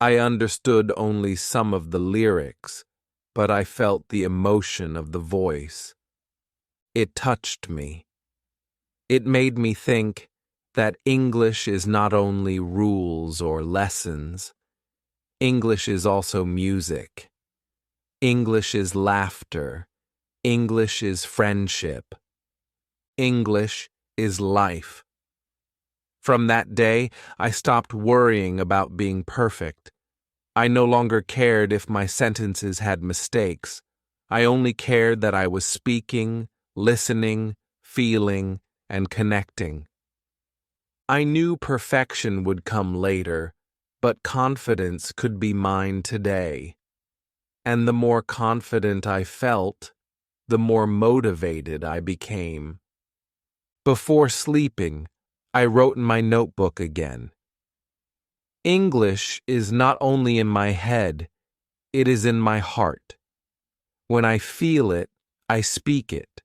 I understood only some of the lyrics, but I felt the emotion of the voice. It touched me. It made me think that English is not only rules or lessons. English is also music. English is laughter. English is friendship. English is life. From that day, I stopped worrying about being perfect. I no longer cared if my sentences had mistakes. I only cared that I was speaking, listening, feeling, and connecting. I knew perfection would come later, but confidence could be mine today. And the more confident I felt, the more motivated I became. Before sleeping, I wrote in my notebook again. English is not only in my head, it is in my heart. When I feel it, I speak it.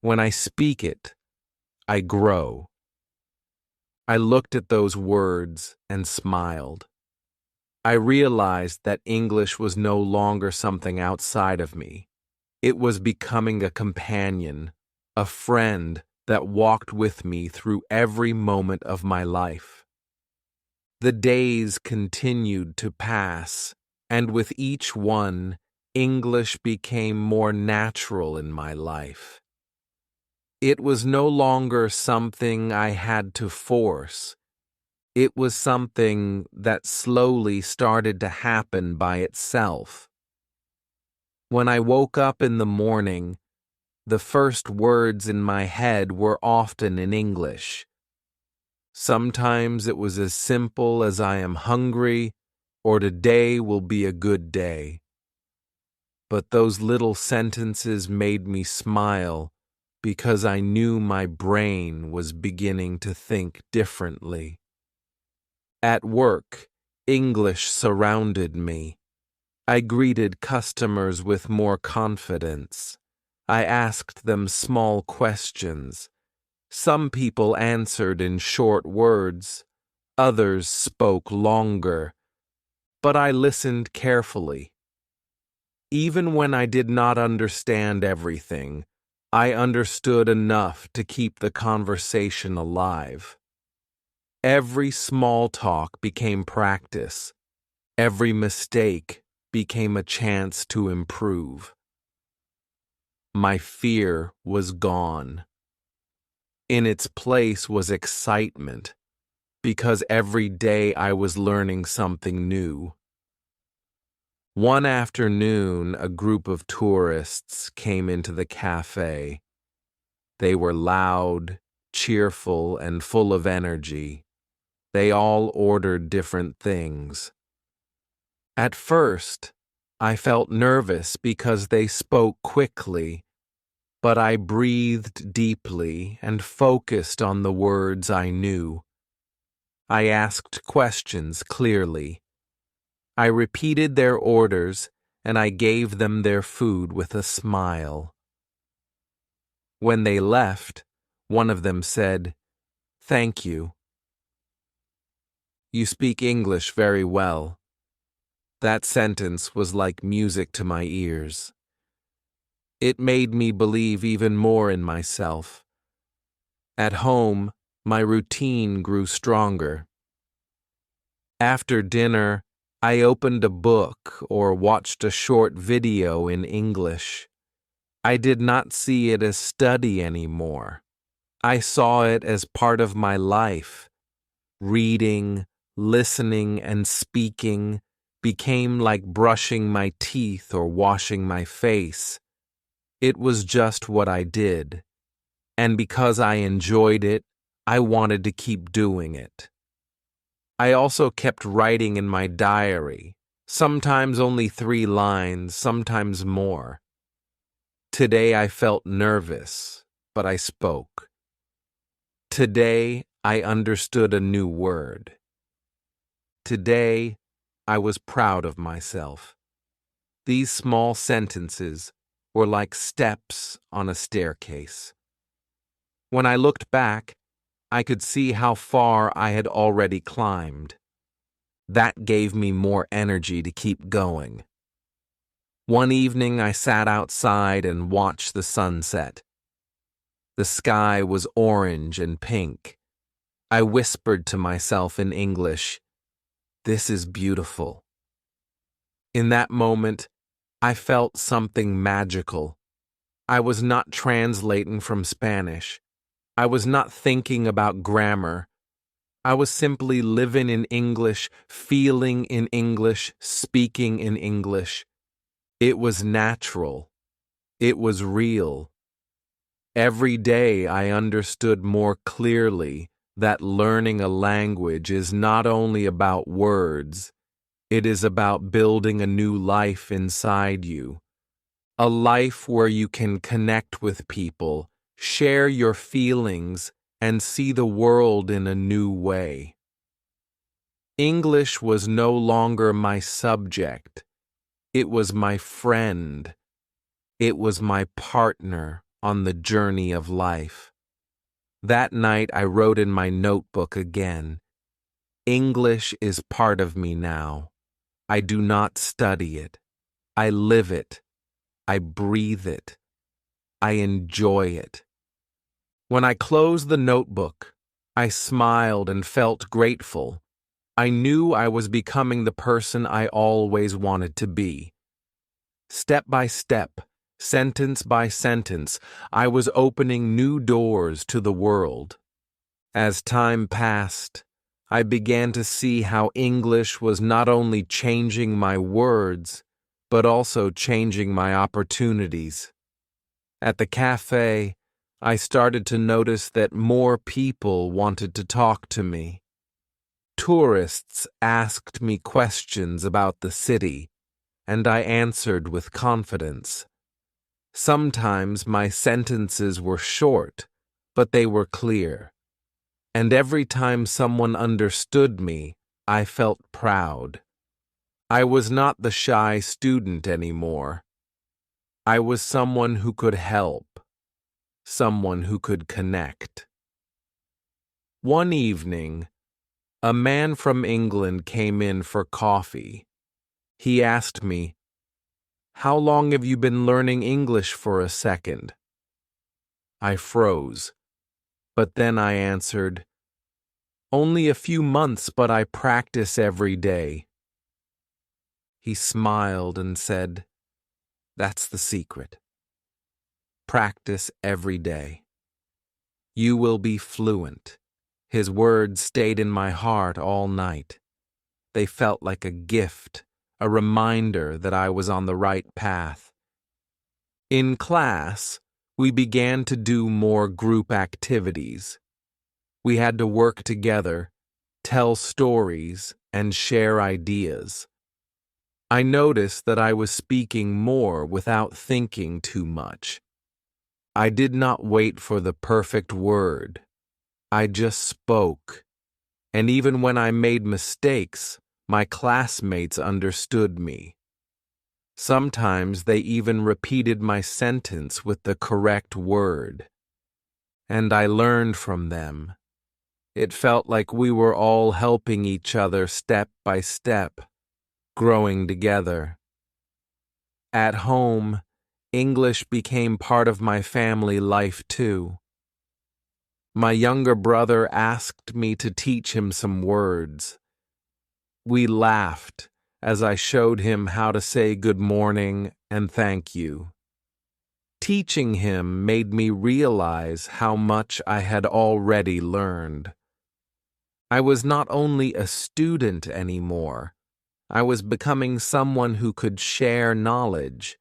When I speak it, I grow. I looked at those words and smiled. I realized that English was no longer something outside of me. It was becoming a companion, a friend that walked with me through every moment of my life. The days continued to pass, and with each one, English became more natural in my life. It was no longer something I had to force. It was something that slowly started to happen by itself. When I woke up in the morning, the first words in my head were often in English. Sometimes it was as simple as I am hungry or today will be a good day. But those little sentences made me smile because I knew my brain was beginning to think differently. At work, English surrounded me. I greeted customers with more confidence. I asked them small questions. Some people answered in short words. Others spoke longer. But I listened carefully. Even when I did not understand everything, I understood enough to keep the conversation alive. Every small talk became practice. Every mistake became a chance to improve. My fear was gone. In its place was excitement, because every day I was learning something new. One afternoon, a group of tourists came into the cafe. They were loud, cheerful, and full of energy. They all ordered different things. At first, I felt nervous because they spoke quickly, but I breathed deeply and focused on the words I knew. I asked questions clearly. I repeated their orders, and I gave them their food with a smile. When they left, one of them said, "Thank you. You speak English very well." That sentence was like music to my ears. It made me believe even more in myself. At home, my routine grew stronger. After dinner, I opened a book or watched a short video in English. I did not see it as study anymore. I saw it as part of my life. Reading, listening, and speaking became like brushing my teeth or washing my face. It was just what I did. And because I enjoyed it, I wanted to keep doing it. I also kept writing in my diary, sometimes only 3 lines, sometimes more. Today I felt nervous, but I spoke. Today I understood a new word. Today I was proud of myself. These small sentences were like steps on a staircase. When I looked back, I could see how far I had already climbed. That gave me more energy to keep going. One evening I sat outside and watched the sunset. The sky was orange and pink. I whispered to myself in English, "This is beautiful." In that moment, I felt something magical. I was not translating from Spanish. I was not thinking about grammar. I was simply living in English, feeling in English, speaking in English. It was natural. It was real. Every day I understood more clearly that learning a language is not only about words, it is about building a new life inside you. A life where you can connect with people, share your feelings, and see the world in a new way. English was no longer my subject. It was my friend. It was my partner on the journey of life. That night I wrote in my notebook again, "English is part of me now. I do not study it. I live it. I breathe it. I enjoy it." When I closed the notebook, I smiled and felt grateful. I knew I was becoming the person I always wanted to be. Step by step, sentence by sentence, I was opening new doors to the world. As time passed, I began to see how English was not only changing my words, but also changing my opportunities. At the cafe, I started to notice that more people wanted to talk to me. Tourists asked me questions about the city, and I answered with confidence. Sometimes my sentences were short, but they were clear. And every time someone understood me, I felt proud. I was not the shy student anymore. I was someone who could help, someone who could connect. One evening, a man from England came in for coffee. He asked me, "How long have you been learning English for a second?" I froze, but then I answered, "Only a few months, but I practice every day." He smiled and said, "That's the secret. Practice every day. You will be fluent." His words stayed in my heart all night. They felt like a gift, a reminder that I was on the right path. In class, we began to do more group activities. We had to work together, tell stories, and share ideas. I noticed that I was speaking more without thinking too much. I did not wait for the perfect word. I just spoke. And even when I made mistakes, My classmates understood me. Sometimes they even repeated my sentence with the correct word. And I learned from them. It felt like we were all helping each other step by step, growing together. At home, English became part of my family life too. My younger brother asked me to teach him some words. We laughed as I showed him how to say good morning and thank you. Teaching him made me realize how much I had already learned. I was not only a student anymore, I was becoming someone who could share knowledge.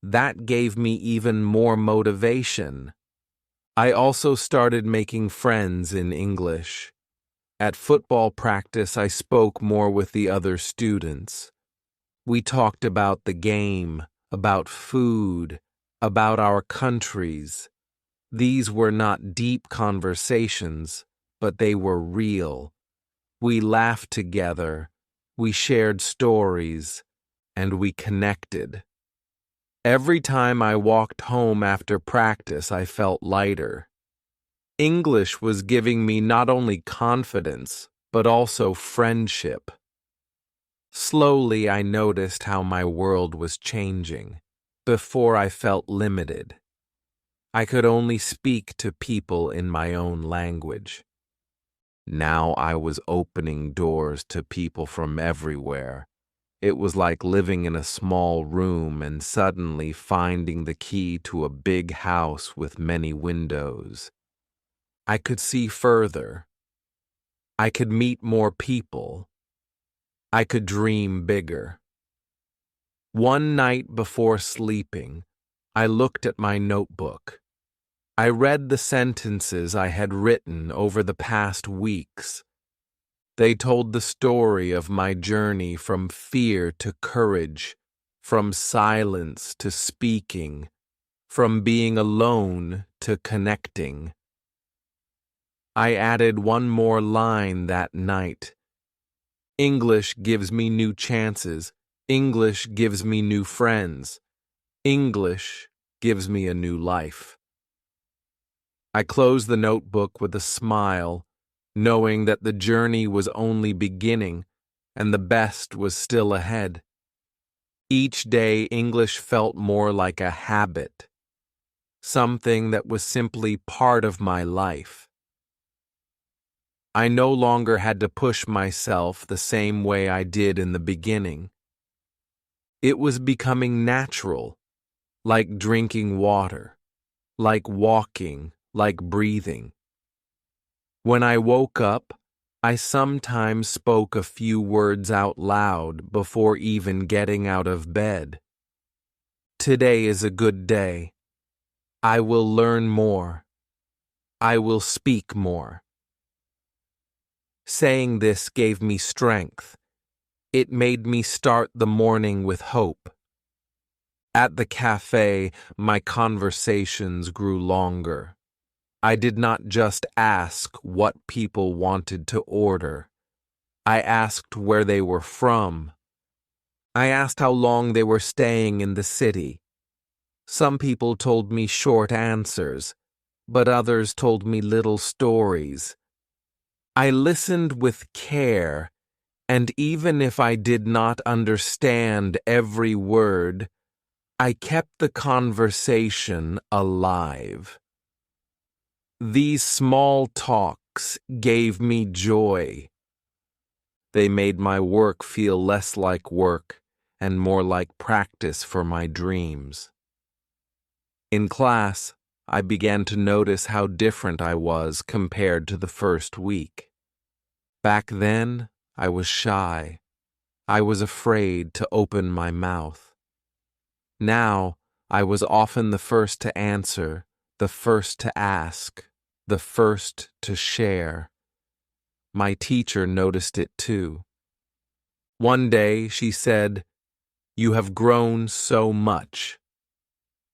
That gave me even more motivation. I also started making friends in English. At football practice, I spoke more with the other students. We talked about the game, about food, about our countries. These were not deep conversations, but they were real. We laughed together, we shared stories, and we connected. Every time I walked home after practice, I felt lighter. English was giving me not only confidence, but also friendship. Slowly, I noticed how my world was changing. Before, I felt limited. I could only speak to people in my own language. Now I was opening doors to people from everywhere. It was like living in a small room and suddenly finding the key to a big house with many windows. I could see further. I could meet more people. I could dream bigger. One night before sleeping, I looked at my notebook. I read the sentences I had written over the past weeks. They told the story of my journey from fear to courage, from silence to speaking, from being alone to connecting. I added one more line that night. English gives me new chances. English gives me new friends. English gives me a new life. I closed the notebook with a smile, knowing that the journey was only beginning and the best was still ahead. Each day, English felt more like a habit, something that was simply part of my life. I no longer had to push myself the same way I did in the beginning. It was becoming natural, like drinking water, like walking, like breathing. When I woke up, I sometimes spoke a few words out loud before even getting out of bed. Today is a good day. I will learn more. I will speak more. Saying this gave me strength. It made me start the morning with hope. At the cafe, my conversations grew longer. I did not just ask what people wanted to order. I asked where they were from. I asked how long they were staying in the city. Some people told me short answers, but others told me little stories. I listened with care, and even if I did not understand every word, I kept the conversation alive. These small talks gave me joy. They made my work feel less like work and more like practice for my dreams. In class, I began to notice how different I was compared to the first week. Back then, I was shy. I was afraid to open my mouth. Now, I was often the first to answer, the first to ask, the first to share. My teacher noticed it too. One day, she said, "You have grown so much.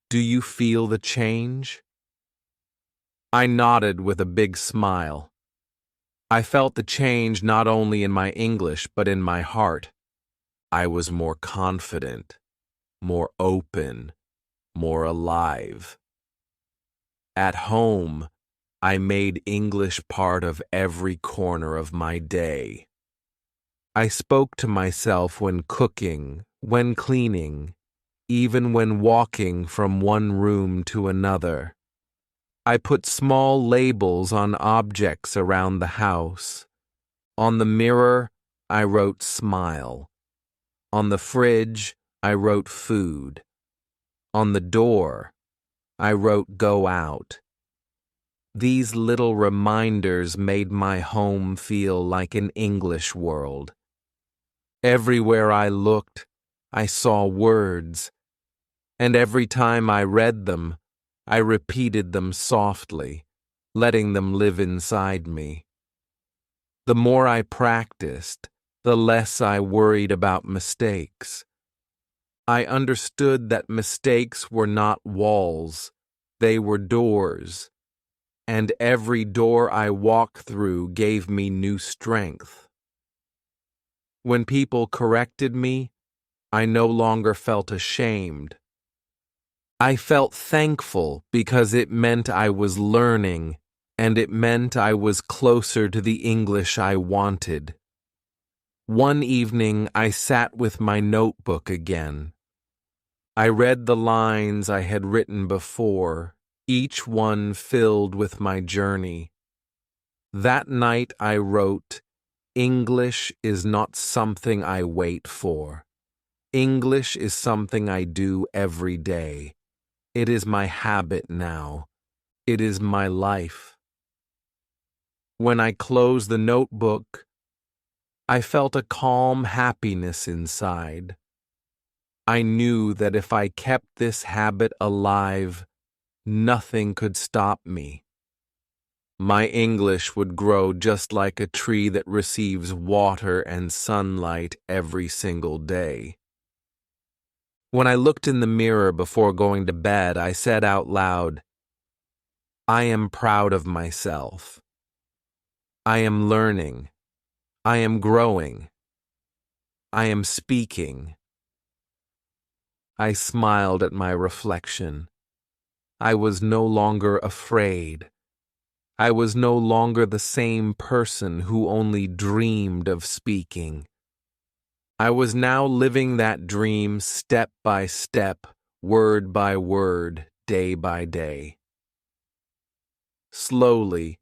Do you feel the change?" I nodded with a big smile. I felt the change not only in my English but in my heart. I was more confident, more open, more alive. At home, I made English part of every corner of my day. I spoke to myself when cooking, when cleaning, even when walking from one room to another. I put small labels on objects around the house. On the mirror, I wrote smile. On the fridge, I wrote food. On the door, I wrote go out. These little reminders made my home feel like an English world. Everywhere I looked, I saw words, and every time I read them, I repeated them softly, letting them live inside me. The more I practiced, the less I worried about mistakes. I understood that mistakes were not walls, they were doors, and every door I walked through gave me new strength. When people corrected me, I no longer felt ashamed. I felt thankful because it meant I was learning, and it meant I was closer to the English I wanted. One evening, I sat with my notebook again. I read the lines I had written before, each one filled with my journey. That night I wrote, "English is not something I wait for. English is something I do every day. It is my habit now. It is my life." When I closed the notebook, I felt a calm happiness inside. I knew that if I kept this habit alive, nothing could stop me. My English would grow just like a tree that receives water and sunlight every single day. When I looked in the mirror before going to bed, I said out loud, "I am proud of myself. I am learning. I am growing. I am speaking." I smiled at my reflection. I was no longer afraid. I was no longer the same person who only dreamed of speaking. I was now living that dream step by step, word by word, day by day. Slowly,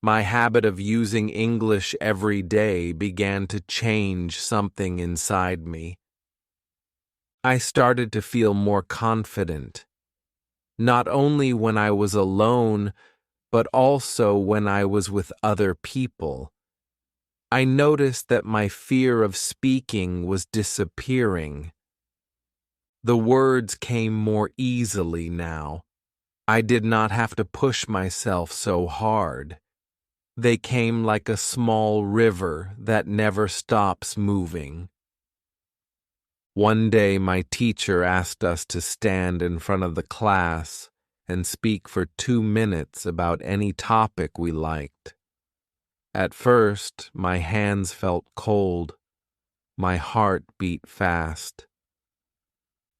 my habit of using English every day began to change something inside me. I started to feel more confident, not only when I was alone, but also when I was with other people. I noticed that my fear of speaking was disappearing. The words came more easily now. I did not have to push myself so hard. They came like a small river that never stops moving. One day my teacher asked us to stand in front of the class and speak for 2 minutes about any topic we liked. At first, my hands felt cold. My heart beat fast.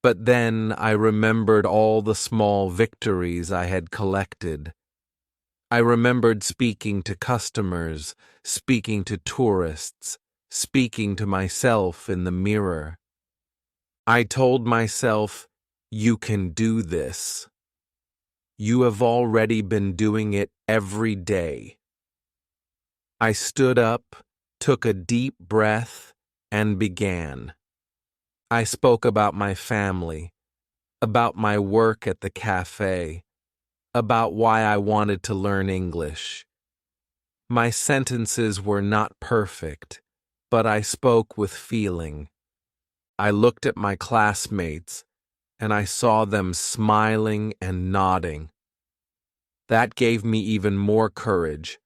But then I remembered all the small victories I had collected. I remembered speaking to customers, speaking to tourists, speaking to myself in the mirror. I told myself, "You can do this. You have already been doing it every day." I stood up, took a deep breath, and began. I spoke about my family, about my work at the cafe, about why I wanted to learn English. My sentences were not perfect, but I spoke with feeling. I looked at my classmates, and I saw them smiling and nodding. That gave me even more courage.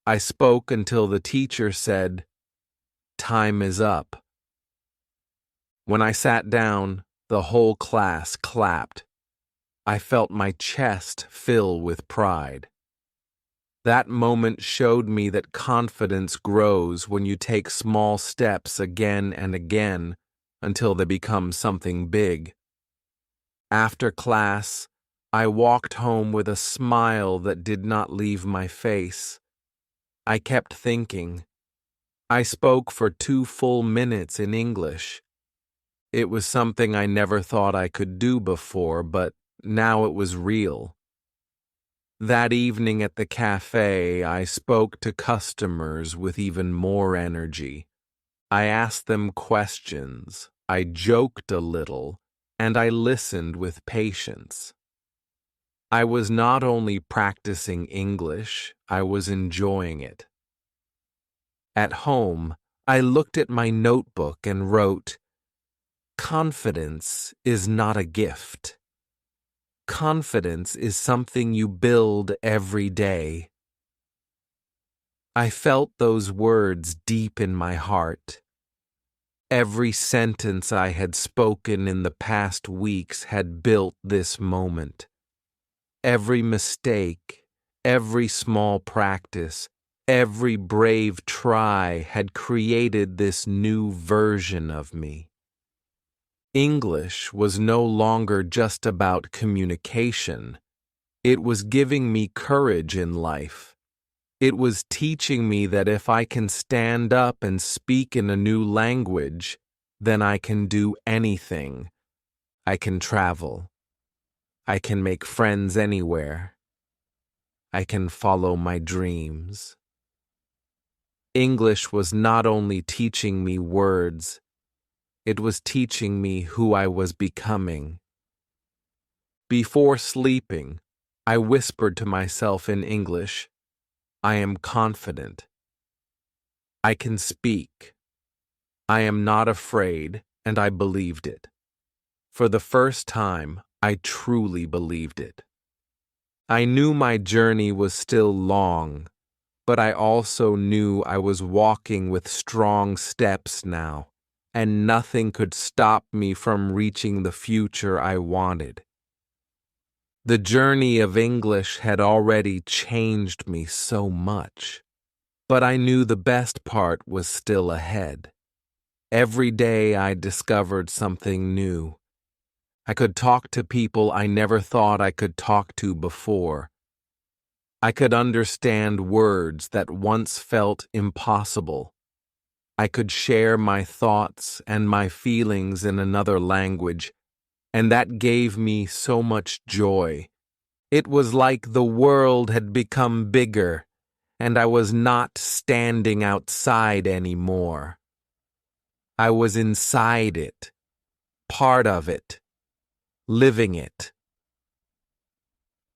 I spoke until the teacher said, "Time is up." When I sat down, the whole class clapped. I felt my chest fill with pride. That moment showed me that confidence grows when you take small steps again and again until they become something big. After class, I walked home with a smile that did not leave my face. I kept thinking. I spoke for 2 full minutes in English. It was something I never thought I could do before, but now it was real. That evening at the cafe, I spoke to customers with even more energy. I asked them questions, I joked a little, and I listened with patience. I was not only practicing English, I was enjoying it. At home, I looked at my notebook and wrote, "Confidence is not a gift. Confidence is something you build every day." I felt those words deep in my heart. Every sentence I had spoken in the past weeks had built this moment. Every mistake, every small practice, every brave try had created this new version of me. English was no longer just about communication. It was giving me courage in life. It was teaching me that if I can stand up and speak in a new language, then I can do anything. I can travel. I can make friends anywhere. I can follow my dreams. English was not only teaching me words, it was teaching me who I was becoming. Before sleeping, I whispered to myself in English, "I am confident. I can speak. I am not afraid," and I believed it. For the first time, I truly believed it. I knew my journey was still long, but I also knew I was walking with strong steps now, and nothing could stop me from reaching the future I wanted. The journey of English had already changed me so much, but I knew the best part was still ahead. Every day I discovered something new. I could talk to people I never thought I could talk to before. I could understand words that once felt impossible. I could share my thoughts and my feelings in another language, and that gave me so much joy. It was like the world had become bigger, and I was not standing outside anymore. I was inside it, part of it, living it.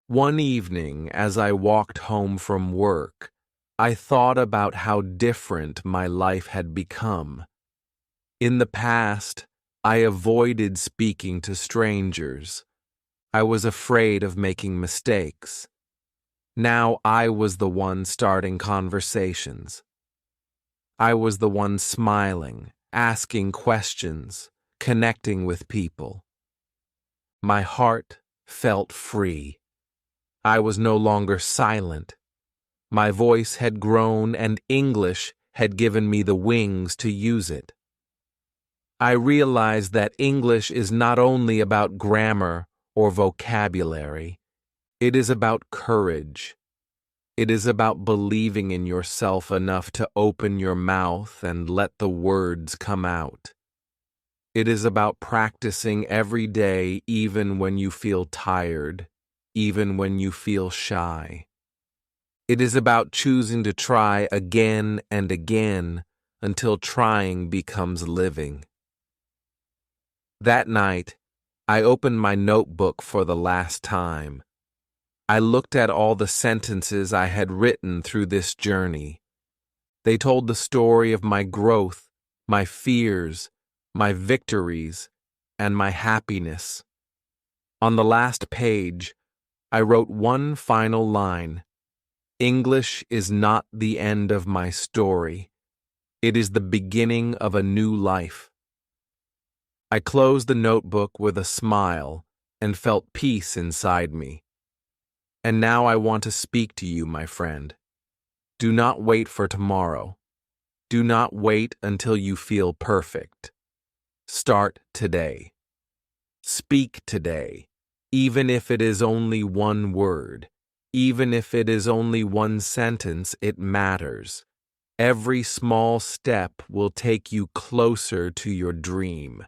One evening, as I walked home from work, I thought about how different my life had become. In the past, I avoided speaking to strangers. I was afraid of making mistakes. Now I was the one starting conversations. I was the one smiling, asking questions, connecting with people. My heart felt free. I was no longer silent. My voice had grown, and English had given me the wings to use it. I realized that English is not only about grammar or vocabulary. It is about courage. It is about believing in yourself enough to open your mouth and let the words come out. It is about practicing every day, even when you feel tired, even when you feel shy. It is about choosing to try again and again until trying becomes living. That night, I opened my notebook for the last time. I looked at all the sentences I had written through this journey. They told the story of my growth, my fears, my victories, and my happiness. On the last page, I wrote one final line. English is not the end of my story. It is the beginning of a new life. I closed the notebook with a smile and felt peace inside me. And now I want to speak to you, my friend. Do not wait for tomorrow. Do not wait until you feel perfect. Start today. Speak today, even if it is only one word, even if it is only one sentence, it matters. Every small step will take you closer to your dream.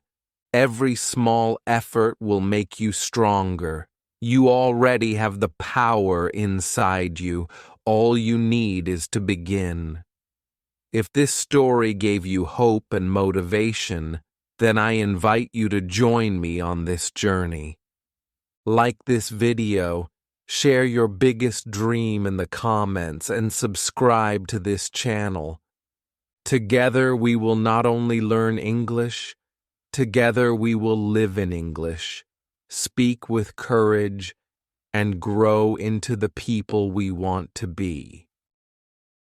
Every small effort will make you stronger. You already have the power inside you. All you need is to begin. If this story gave you hope and motivation, then I invite you to join me on this journey. Like this video, share your biggest dream in the comments, and subscribe to this channel. Together we will not only learn English, together we will live in English, speak with courage, and grow into the people we want to be.